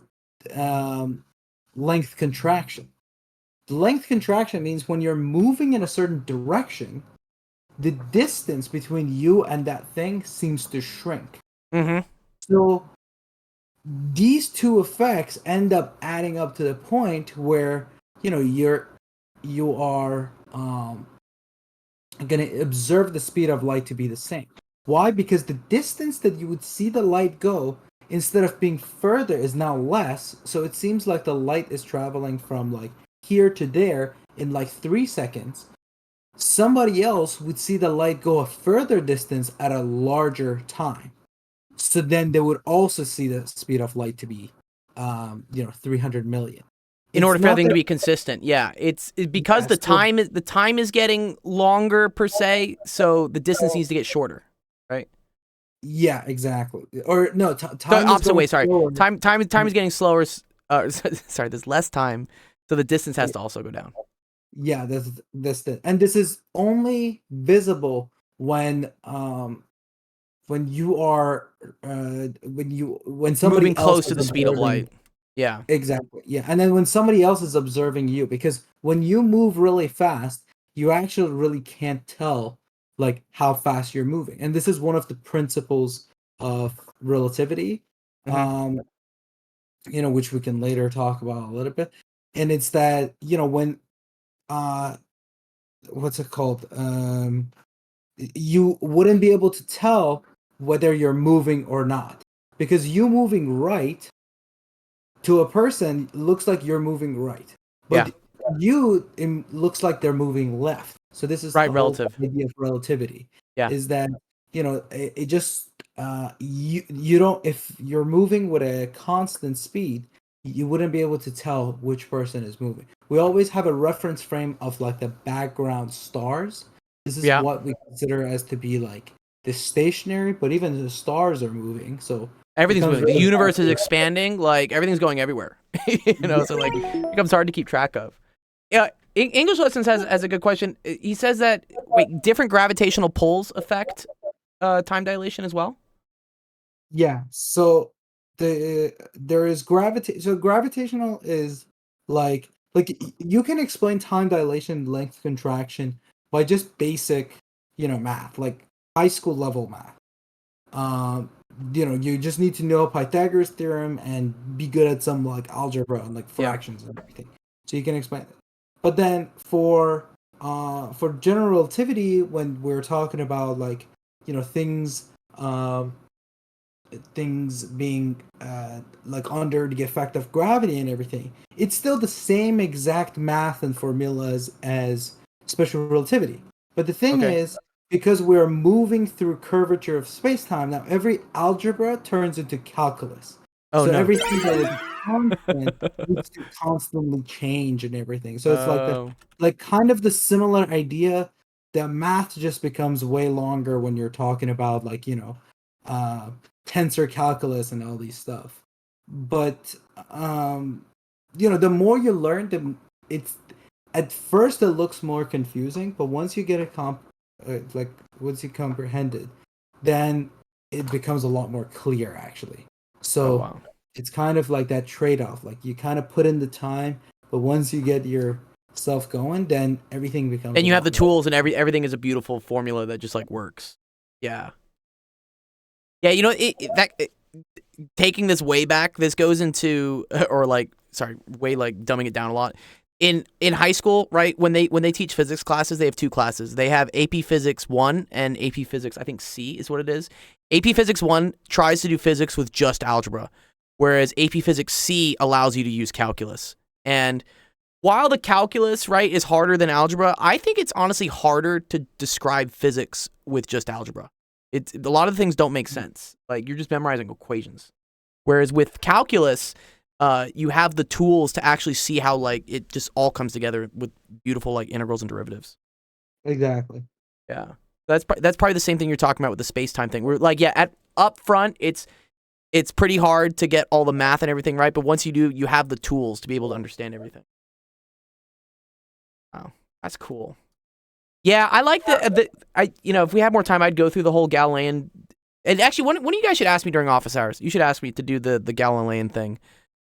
length contraction. The length contraction means when you're moving in a certain direction, the distance between you and that thing seems to shrink. So these two effects end up adding up to the point where you are going to observe the speed of light to be the same. Why? Because the distance that you would see the light go, instead of being further, is now less. So it seems like the light is traveling from here to there in 3 seconds. Somebody else would see the light go a further distance at a larger time. So then they would also see the speed of light to be 300 million. In order for everything to be consistent. Yeah, it's because the time is getting longer per se, so the distance needs to get shorter, right? Yeah, exactly. Or no, time the opposite way. Sorry, slower. time is getting slower. Sorry, there's less time, so the distance has to also go down. Yeah, and this is only visible when you are when somebody moving close else to the is speed of observing. light. Yeah, exactly. Yeah, and then when somebody else is observing you, because when you move really fast, you actually really can't tell like how fast you're moving. And this is one of the principles of relativity, which we can later talk about a little bit. And it's that, when what's it called? You wouldn't be able to tell whether you're moving or not, because you moving right to a person looks like you're moving right, but it looks like they're moving left. So this is right, the whole relative idea of relativity. Yeah. Is that it just you don't, if you're moving with a constant speed, you wouldn't be able to tell which person is moving. We always have a reference frame of like the background stars. This is what we consider as to be like the stationary, but even the stars are moving. So everything's moving. really The universe is expanding. Like everything's going everywhere. So like it becomes hard to keep track of. Yeah, English Lessons has a good question. He says that different gravitational pulls affect time dilation as well. Yeah. So there is So gravitational is like you can explain time dilation, length contraction by just basic, math, like high school level math. You just need to know Pythagoras theorem and be good at some like algebra and like fractions and everything, so you can explain it. But then for general relativity, when we're talking about like things being like under the effect of gravity and everything, it's still the same exact math and formulas as special relativity. But the thing is, because we're moving through curvature of space-time, now every algebra turns into calculus. Everything that is constant needs to constantly change and everything. So it's like kind of the similar idea that math just becomes way longer when you're talking about like, tensor calculus and all these stuff. But the more you learn, it's at first it looks more confusing, but once you get it once you comprehend it, then it becomes a lot more clear actually. So it's kind of like that trade-off. Like you kind of put in the time, but once you get yourself going, then everything becomes. And you have the tools, and everything is a beautiful formula that just like works. Yeah. Yeah, taking this way back, this goes into, way like dumbing it down a lot. In high school, right, when they teach physics classes, they have two classes. They have AP Physics 1 and AP Physics, I think C is what it is. AP Physics 1 tries to do physics with just algebra, whereas AP Physics C allows you to use calculus. And while the calculus, right, is harder than algebra, I think it's honestly harder to describe physics with just algebra. A lot of the things don't make sense. Like you're just memorizing equations. Whereas with calculus, you have the tools to actually see how like it just all comes together with beautiful like integrals and derivatives. Exactly. Yeah. That's probably the same thing you're talking about with the space-time thing. We're like, up front, it's pretty hard to get all the math and everything right, but once you do, you have the tools to be able to understand everything. Wow, that's cool. Yeah, I like if we had more time, I'd go through the whole Galilean. And actually, one of you guys should ask me during office hours. You should ask me to do the Galilean thing,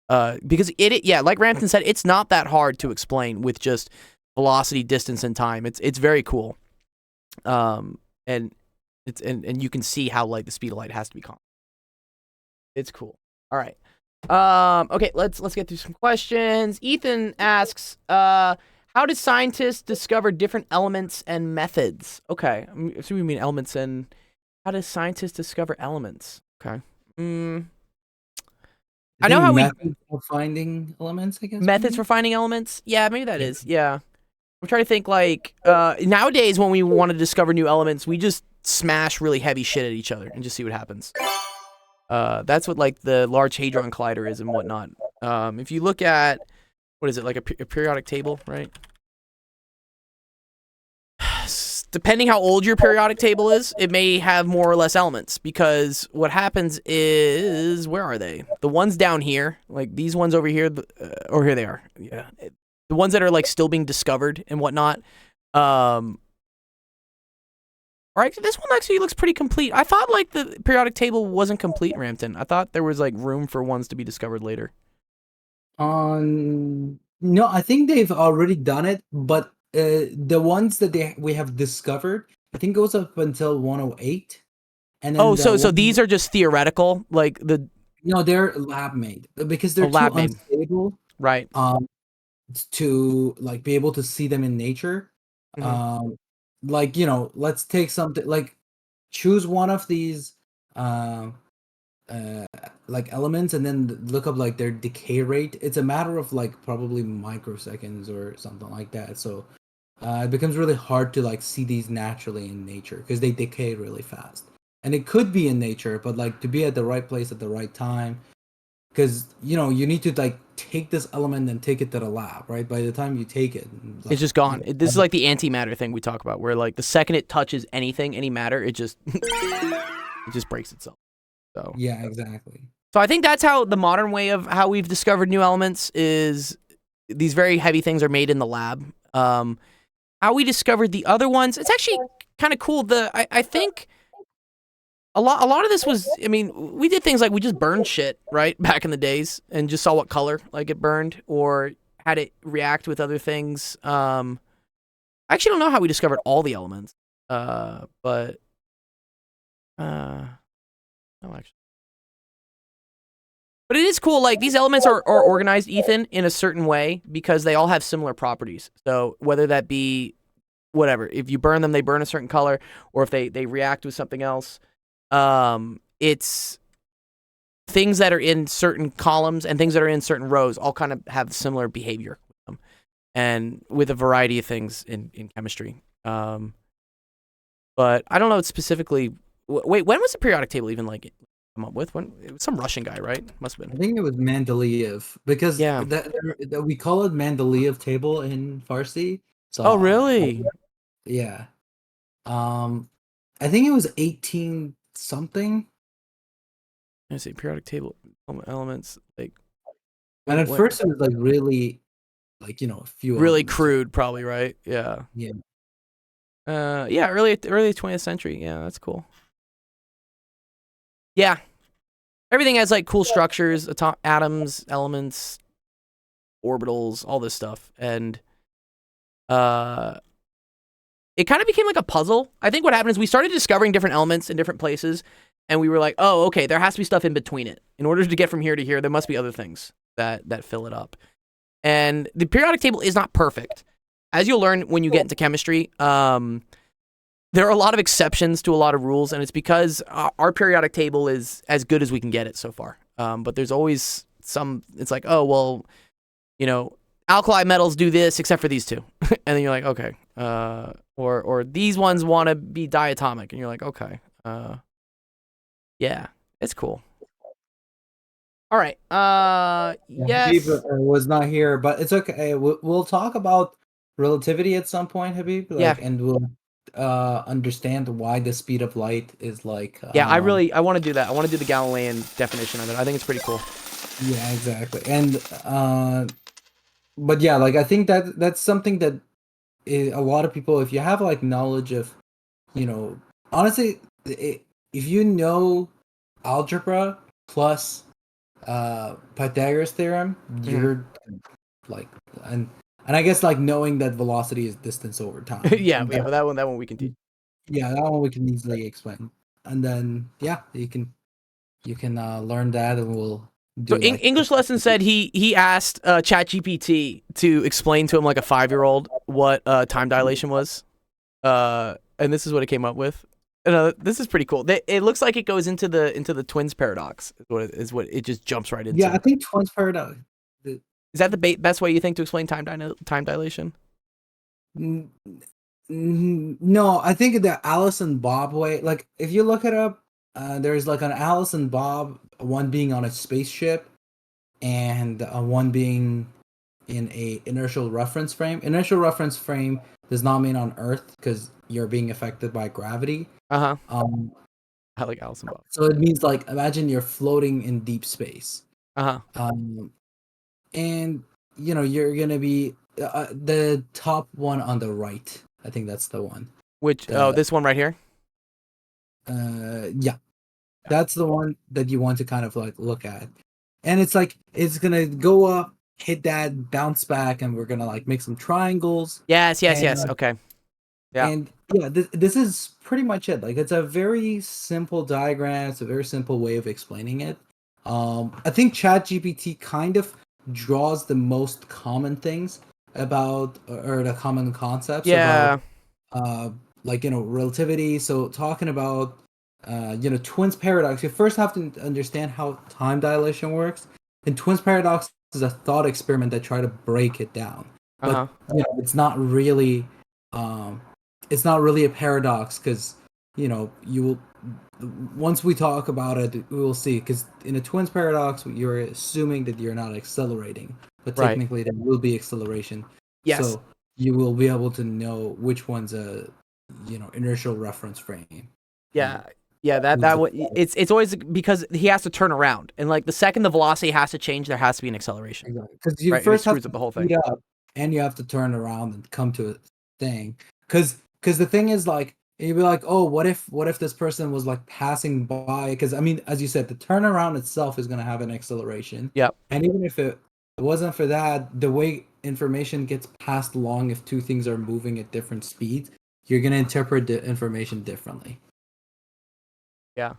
because like Rampton said, it's not that hard to explain with just velocity, distance, and time. It's very cool, and you can see how like the speed of light has to be constant. It's cool. All right. Okay, let's get through some questions. Ethan asks, how do scientists discover different elements and methods? Okay, so we mean elements, and how do scientists discover elements? Okay. I know how methods for finding elements, I guess. Methods for finding elements? Yeah, maybe that is. Yeah. I'm trying to think like nowadays when we want to discover new elements, we just smash really heavy shit at each other and just see what happens. That's what like the Large Hadron Collider is and whatnot. If you look at, what is it, like a periodic table, right? Depending how old your periodic table is, it may have more or less elements, because what happens is, where are they? The ones down here, like these ones over here, or here they are. Yeah. The ones that are like still being discovered and whatnot. All right, this one actually looks pretty complete. I thought like the periodic table wasn't complete, Rampton. I thought there was like room for ones to be discovered later. No, I think they've already done it, but the ones that we have discovered, I think goes up until 108. And then Oh, so the these are just theoretical, like no, they're lab made because they're too lab made, unstable right? to like be able to see them in nature. Mhm. Like let's take something like choose one of these um uh like elements and then look up like their decay rate. It's a matter of like probably microseconds or something like that. So it becomes really hard to like see these naturally in nature because they decay really fast. And it could be in nature, but like to be at the right place at the right time, because you need to like take this element and take it to the lab, right? By the time you take it, like, It's just gone. This is like the antimatter thing we talk about, where like the second it touches anything, any matter, it just it just breaks itself. So yeah, exactly. I think that's how the modern way of how we've discovered new elements is these very heavy things are made in the lab. How we discovered the other ones, it's actually kind of cool. I think a lot of this was, I mean, we did things like we just burned shit, right, back in the days and just saw what color like it burned or had it react with other things. I actually don't know how we discovered all the elements. But no, actually. But it is cool, like, these elements are organized, Ethan, in a certain way because they all have similar properties. So whether that be whatever, if you burn them, they burn a certain color, or if they react with something else. It's things that are in certain columns and things that are in certain rows all kind of have similar behavior with them, and with a variety of things in chemistry. But I don't know specifically. Wait, when was the periodic table even like come up with? When it was some Russian guy, right? Must have I been. think it was Mendeleev because Yeah. that we call it Mendeleev table in Farsi. So Oh, really? yeah. I think it was 18 something. I say periodic table elements like. And at first it was like really like a few really elements. crude, probably, right? Yeah. Yeah. Yeah, early 20th century. Yeah, that's cool. Yeah, everything has like cool structures, atoms, elements, orbitals, all this stuff, and it kind of became like a puzzle. I think what happened is we started discovering different elements in different places, and we were like, oh, okay, there has to be stuff in between it. In order to get from here to here, there must be other things that fill it up. And the periodic table is not perfect. As you'll learn when you get into chemistry, there are a lot of exceptions to a lot of rules, and it's because our periodic table is as good as we can get it so far. But there's always some, it's like, oh, well, alkali metals do this except for these two. And then you're like, okay. Or these ones want to be diatomic, and you're like, okay. Yeah, it's cool. All right. Yes. Habib was not here, but it's okay. We'll talk about relativity at some point, Habib. Yeah. And we'll understand why the speed of light is like. Yeah, I want to do that. I want to do the Galilean definition of it. I think it's pretty cool. Yeah, exactly. And but yeah, like I think that's something that a lot of people, if you have like knowledge of, honestly, if you know algebra plus Pythagoras theorem, you're like, and I guess like knowing that velocity is distance over time. yeah, but that one we can teach. Yeah, that one we can easily explain, and then yeah, you can learn that, and we'll do. So English lesson said he asked ChatGPT to explain to him like a 5-year-old what time dilation was, and this is what it came up with. This is pretty cool. It looks like it goes into the twins paradox. Is what it just jumps right into. Yeah, I think twins paradox. Is that the best way you think to explain time dilation? No, I think the Alice and Bob way. Like, if you look it up, there's like an Alice and Bob, one being on a spaceship, and one being in a inertial reference frame. Inertial reference frame does not mean on Earth because you're being affected by gravity. I like Alice and Bob. So it means like imagine you're floating in deep space. And you're gonna be the top one on the right. I think that's the one. Which this one right here. Yeah, that's the one that you want to kind of like look at, and it's like it's gonna go up, hit that, bounce back, and we're gonna like make some triangles. Yes. Okay. Yeah. And yeah, this is pretty much it. Like it's a very simple diagram. It's a very simple way of explaining it. I think ChatGPT kind of draws the most common things about or the common concepts Yeah. about like relativity. So talking about Twins paradox, you first have to understand how time dilation works. And Twins paradox is a thought experiment that try to break it down. Uh-huh. But it's not really it's not really a paradox because you will once we talk about it we will see, because in a Twins paradox you're assuming that you're not accelerating, but Right. technically there will be acceleration. Yes. So you will be able to know which one's a inertial reference frame. Yeah. Yeah, it's always because he has to turn around, and like the second the velocity has to change, there has to be an acceleration. Exactly, because you Right, and it first have screws to up the whole thing. speed up, and you have to turn around and come to a thing. Because the thing is, like, you'd be like, oh, what if this person was like passing by? Because I mean, as you said, the turnaround itself is gonna have an acceleration. Yep. And even if it wasn't for that, the way information gets passed along, if two things are moving at different speeds, you're gonna interpret the information differently. Yeah.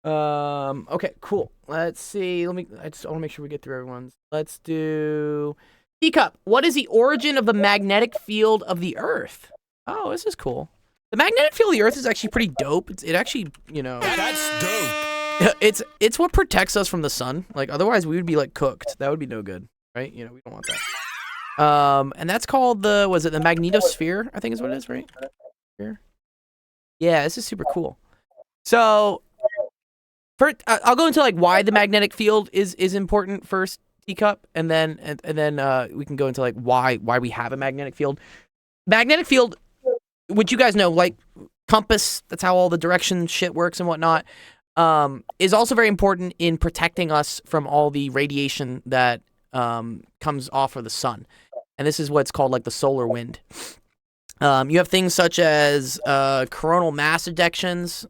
Okay, cool. Let's see. I just want to make sure we get through everyone's. Let's do Teacup. What is the origin of the magnetic field of the Earth? Oh, this is cool. The magnetic field of the Earth is actually pretty dope. It actually, That's dope. it's what protects us from the sun. Like otherwise we would be like cooked. That would be no good, right? We don't want that. And that's called the magnetosphere, I think is what it is, right? Here. Yeah, this is super cool. So, first, I'll go into like why the magnetic field is important first, Teacup, and then we can go into like why we have a magnetic field. Magnetic field, which you guys know, like compass, that's how all the direction shit works and whatnot, is also very important in protecting us from all the radiation that comes off of the sun, and this is what's called like the solar wind. You have things such as coronal mass ejections,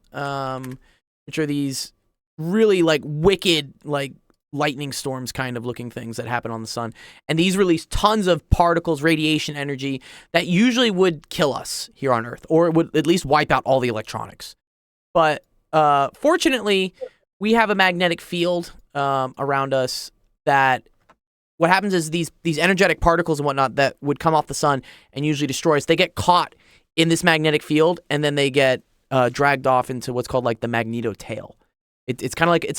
which are these really like wicked, like lightning storms kind of looking things that happen on the sun. And these release tons of particles, radiation energy that usually would kill us here on Earth, or it would at least wipe out all the electronics. But fortunately, we have a magnetic field around us that what happens is these energetic particles and whatnot that would come off the sun and usually destroy us, they get caught in this magnetic field, and then they get dragged off into what's called like the magnetotail. It's kind of like it's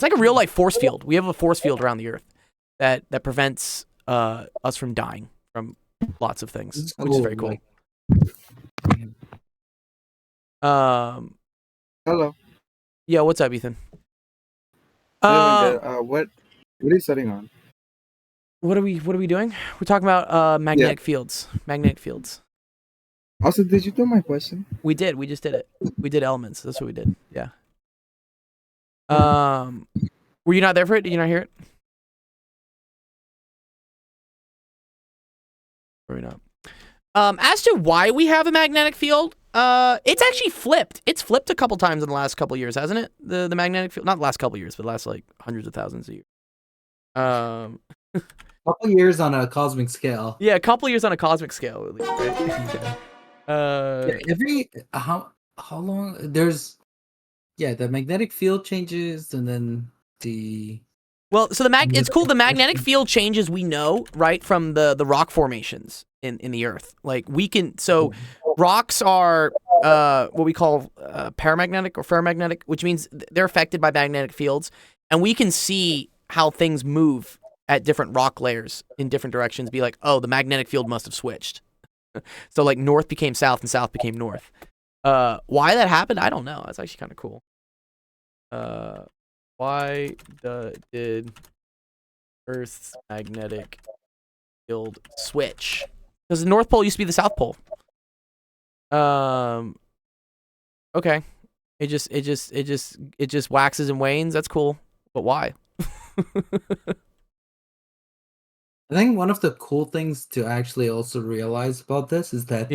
like a real life force field. We have a force field around the Earth that prevents us from dying from lots of things, which is very cool. Hello. Yeah, what's up, Ethan? What are you studying on? What are we doing? We're talking about magnetic fields. Magnetic fields. Also, did you do my question? We did. We just did it. We did elements. That's what we did. Yeah. Were you not there for it? Did you not hear it? Or not? As to why we have a magnetic field, it's actually flipped. It's flipped a couple times in the last couple years, hasn't it? The magnetic field, not the last couple years, but the last like hundreds of thousands of years. Couple years on a cosmic scale. Yeah, a couple years on a cosmic scale, at least, right? Every how long there's the magnetic field changes, and then the so it's cool. The magnetic field changes we know, right, from the rock formations in the Earth. Like we can, rocks are what we call paramagnetic or ferromagnetic, which means they're affected by magnetic fields, and we can see how things move at different rock layers in different directions. Be like, oh, the magnetic field must have switched. So like north became south and south became north. Why that happened, I don't know. That's actually kind of cool. Why did Earth's magnetic field switch? Because the North Pole used to be the South Pole. Okay. It just waxes and wanes. That's cool. But why? I think one of the cool things to actually also realize about this is that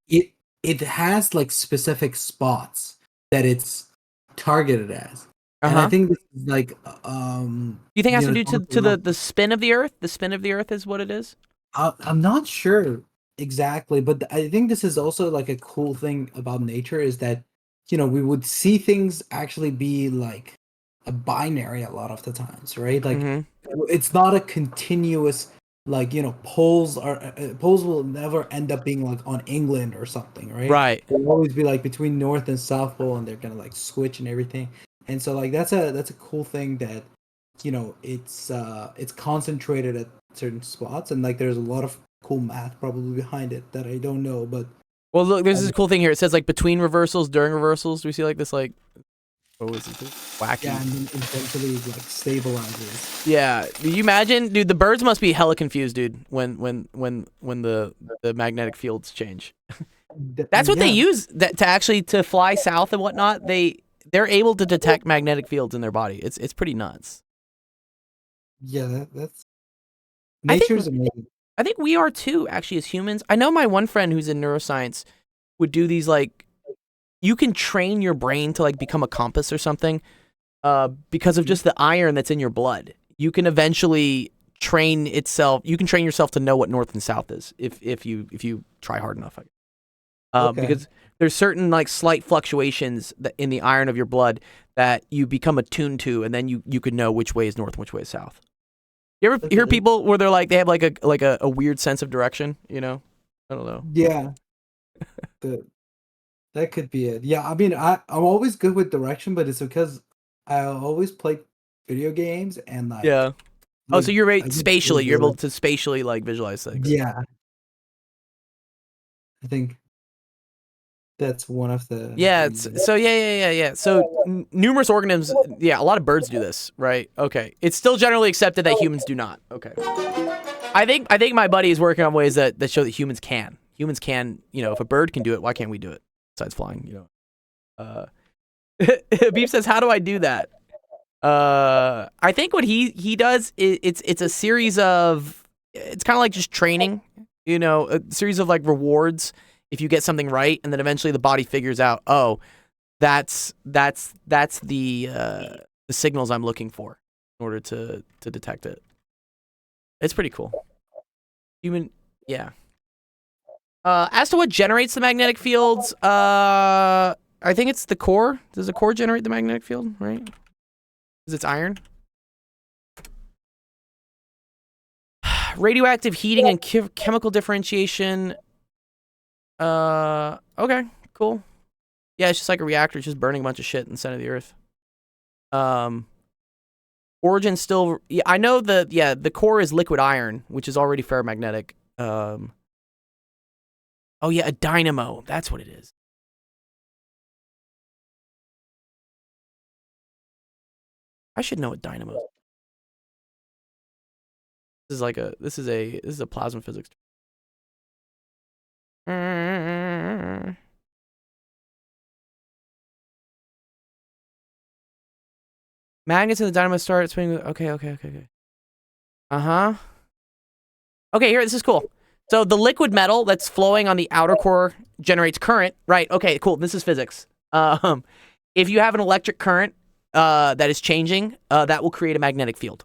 it has like specific spots that it's targeted as. And I think this is like you think it has to do to the spin of the Earth? The spin of the Earth is what it is? I'm not sure exactly. But I think this is also like a cool thing about nature is that, we would see things actually be like a binary a lot of the times, right? Like Hmm. it's not a continuous, like, poles will never end up being like on England or something, right? Right. They'll always be like between North and South Pole, and they're gonna like switch and everything. And so like that's a cool thing that it's concentrated at certain spots, and like there's a lot of cool math probably behind it that I don't know, but Well, look, there's this cool thing here. It says like between reversals, during reversals. Do we see like this like what was it? Wacky. yeah, and then eventually it like stabilizes. Yeah. Do you imagine, dude? The birds must be hella confused, dude. When the magnetic fields change. That's what they use to actually to fly south and whatnot. They're able to detect magnetic fields in their body. It's pretty nuts. Yeah, that's I think- nature's amazing. I think we are too, actually, as humans. I know my one friend who's in neuroscience would do these like, you can train your brain to like become a compass or something, because of just the iron that's in your blood. You can eventually train itself. You can train yourself to know what north and south is if you try hard enough. Okay. Because there's certain like slight fluctuations in the iron of your blood that you become attuned to, and then you could know which way is north and which way is south. You ever hear people where they're like they have like a weird sense of direction? I don't know. Yeah. That could be it. Yeah, I mean, I'm always good with direction, but it's because I always play video games and like. Yeah. Oh, like, so you're I right just spatially. You're really- able to spatially like visualize things. Yeah. I think that's one of the. Yeah. reasons. So yeah. So numerous organisms. Yeah, a lot of birds do this, right? Okay. It's still generally accepted that humans do not. Okay. I think my buddy is working on ways that show that humans can. Humans can. If a bird can do it, why can't we do it? Besides flying, Beef says, "How do I do that?" I think what he does is it's a series of, it's kind of like just training, a series of like rewards if you get something right, and then eventually the body figures out, oh, that's the signals I'm looking for in order to detect it. It's pretty cool. Yeah. As to what generates the magnetic fields, I think it's the core. Does the core generate the magnetic field, right? Because it's iron. Radioactive heating and chemical differentiation. Okay, cool. Yeah, it's just like a reactor. It's just burning a bunch of shit in the center of the earth. Origin still... Yeah, I know the core is liquid iron, which is already ferromagnetic. Oh yeah, a dynamo. That's what it is. I should know what dynamo is. This is a plasma physics. Magnets in the dynamo start spinning. Okay. Uh-huh. Okay, here, this is cool. So the liquid metal that's flowing on the outer core generates current, right? Okay, cool. This is physics. If you have an electric current that is changing, that will create a magnetic field.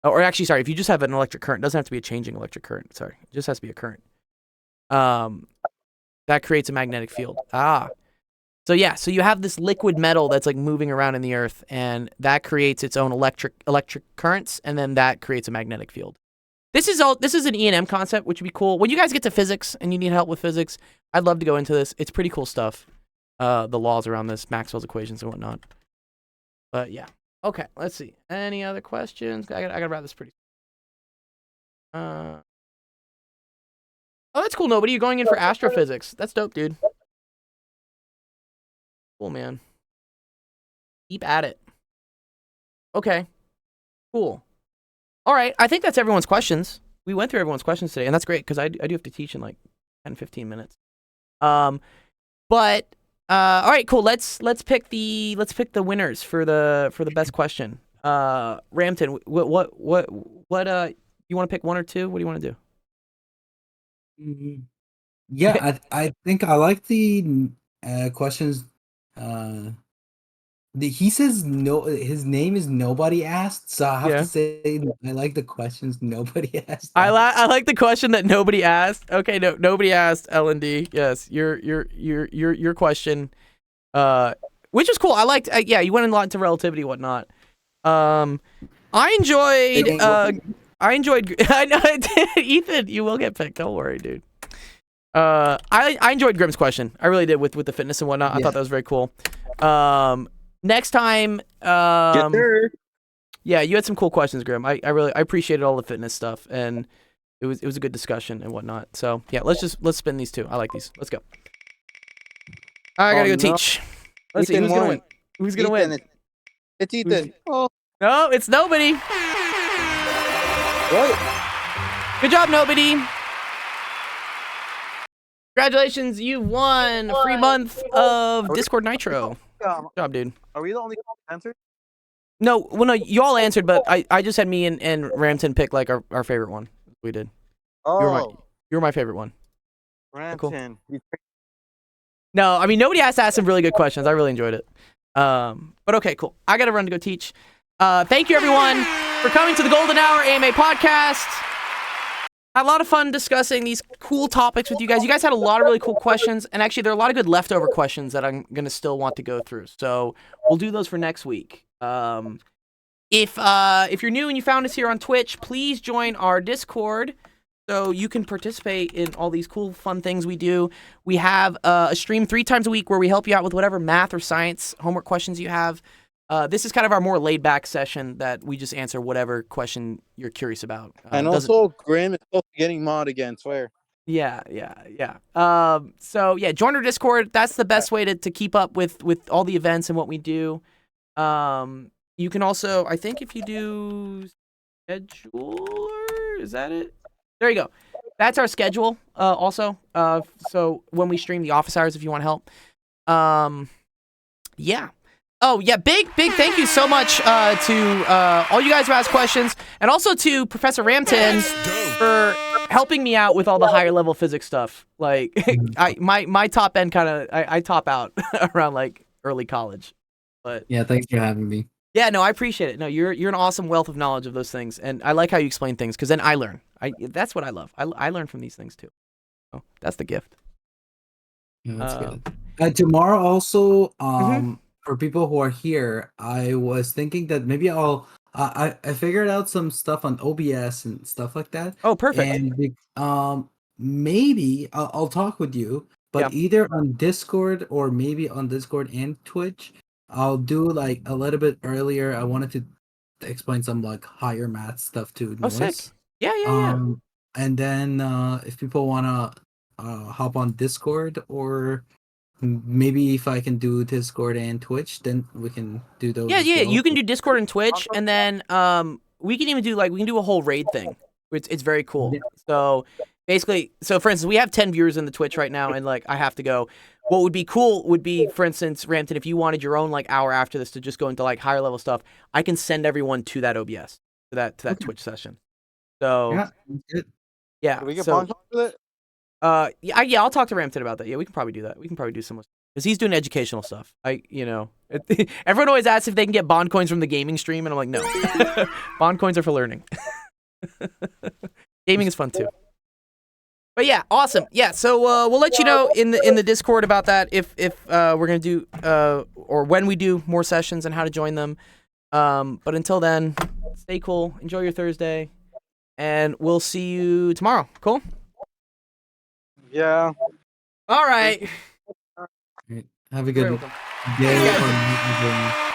Or actually, sorry, if you just have an electric current, it doesn't have to be a changing electric current. Sorry, it just has to be a current. That creates a magnetic field. So yeah, so you have this liquid metal that's like moving around in the earth, and that creates its own electric currents, and then that creates a magnetic field. This is an E&M concept, which would be cool. When you guys get to physics and you need help with physics, I'd love to go into this. It's pretty cool stuff. The laws around this, Maxwell's equations and whatnot. But yeah. Okay, let's see. Any other questions? I gotta wrap this pretty. Oh, that's cool. Nobody, you're going in for astrophysics. That's dope, dude. Cool, man. Keep at it. Okay. Cool. All right. I think that's everyone's questions. We went through everyone's questions today, and that's great because I do have to teach in like 10, 15 minutes. But all right, cool. Let's pick the winners for the best question. Ramton, what you want to pick one or two? What do you want to do? Yeah, I think I like the questions he says no. His name is nobody asked, so I have Yeah. to say I like the questions nobody asked. I like the question that nobody asked. Okay, no, nobody asked L&D. Yes, your question, which is cool. I liked. Yeah, you went in a lot into relativity, and whatnot. I enjoyed. I enjoyed. I know, Ethan. You will get picked. Don't worry, dude. I enjoyed Grimm's question. I really did with the fitness and whatnot. I thought that was very cool. Next time, Yes, sir. yeah, you had some cool questions, Grim. I appreciated all the fitness stuff, and it was a good discussion and whatnot. So yeah, let's spin these two. I like these. Let's go. I gotta go teach. Let's see Ethan who's gonna won. win. Who's gonna Ethan, win? It's Ethan. Oh, No, it's nobody. what? Good job, nobody. Congratulations, you won a free month of Discord Nitro. Good job, dude. Are we the only answer? No, well, no, you all answered, but I just had me and Ramton pick like our favorite one. We did. Oh, You're my favorite one. Rampton. No, I mean nobody has to ask some really good questions. I really enjoyed it. But okay, cool. I gotta run to go teach. Thank you everyone for coming to the Golden Hour AMA podcast. Had a lot of fun discussing these cool topics with you guys. You guys had a lot of really cool questions, and actually there are a lot of good leftover questions that I'm gonna still want to go through. So we'll do those for next week. If you're new and you found us here on Twitch, please join our Discord so you can participate in all these cool, fun things we do. We have a stream 3 times a week where we help you out with whatever math or science homework questions you have. This is kind of our more laid-back session that we just answer whatever question you're curious about. And also, Grim is close to getting mod again, swear. Yeah. So yeah, join our Discord. That's the best way to keep up with all the events and what we do. You can also, I think if you do scheduler, is that it? There you go. That's our schedule. Also, so when we stream the office hours, if you want help. Yeah. Oh yeah, big thank you so much to all you guys who asked questions, and also to Professor Ramton for helping me out with all the higher level physics stuff. Like my top end kind of I top out around like early college. But Yeah, thanks for having me. yeah, no, I appreciate it. No, you're an awesome wealth of knowledge of those things, and I like how you explain things because then I learn. That's what I love. I learn from these things too. Oh, that's the gift. Yeah, that's good. Tomorrow also, for people who are here, I was thinking that maybe I figured out some stuff on OBS and stuff like that. Oh, perfect. And maybe I'll talk with you, but either on Discord or maybe on Discord and Twitch, I'll do like a little bit earlier. I wanted to explain some like higher math stuff to Noise. Oh, sick. Yeah. And then if people wanna hop on Discord, or maybe if I can do Discord and Twitch, then we can do those. Yeah. as well. You can do Discord and Twitch, and then we can even do a whole raid thing. It's very cool. Yeah. So basically, for instance, we have 10 viewers in the Twitch right now, and like I have to go. What would be cool would be, for instance, Rampton, if you wanted your own like hour after this to just go into like higher level stuff, I can send everyone to that OBS, to that Twitch session. So Yeah, that's good. yeah. Can we get So, Bonk with it? yeah, I'll talk to Rampton about that. Yeah, we can probably do that. We can probably do some, because he's doing educational stuff. Everyone always asks if they can get bond coins from the gaming stream, and I'm like, no. Bond coins are for learning. Gaming is fun too. But yeah, awesome. Yeah, so we'll let you know in the Discord about that if we're gonna do or when we do more sessions and how to join them. But until then, stay cool, enjoy your Thursday, and we'll see you tomorrow. Cool? Yeah. All right. Have a good You're welcome. day. Yeah. or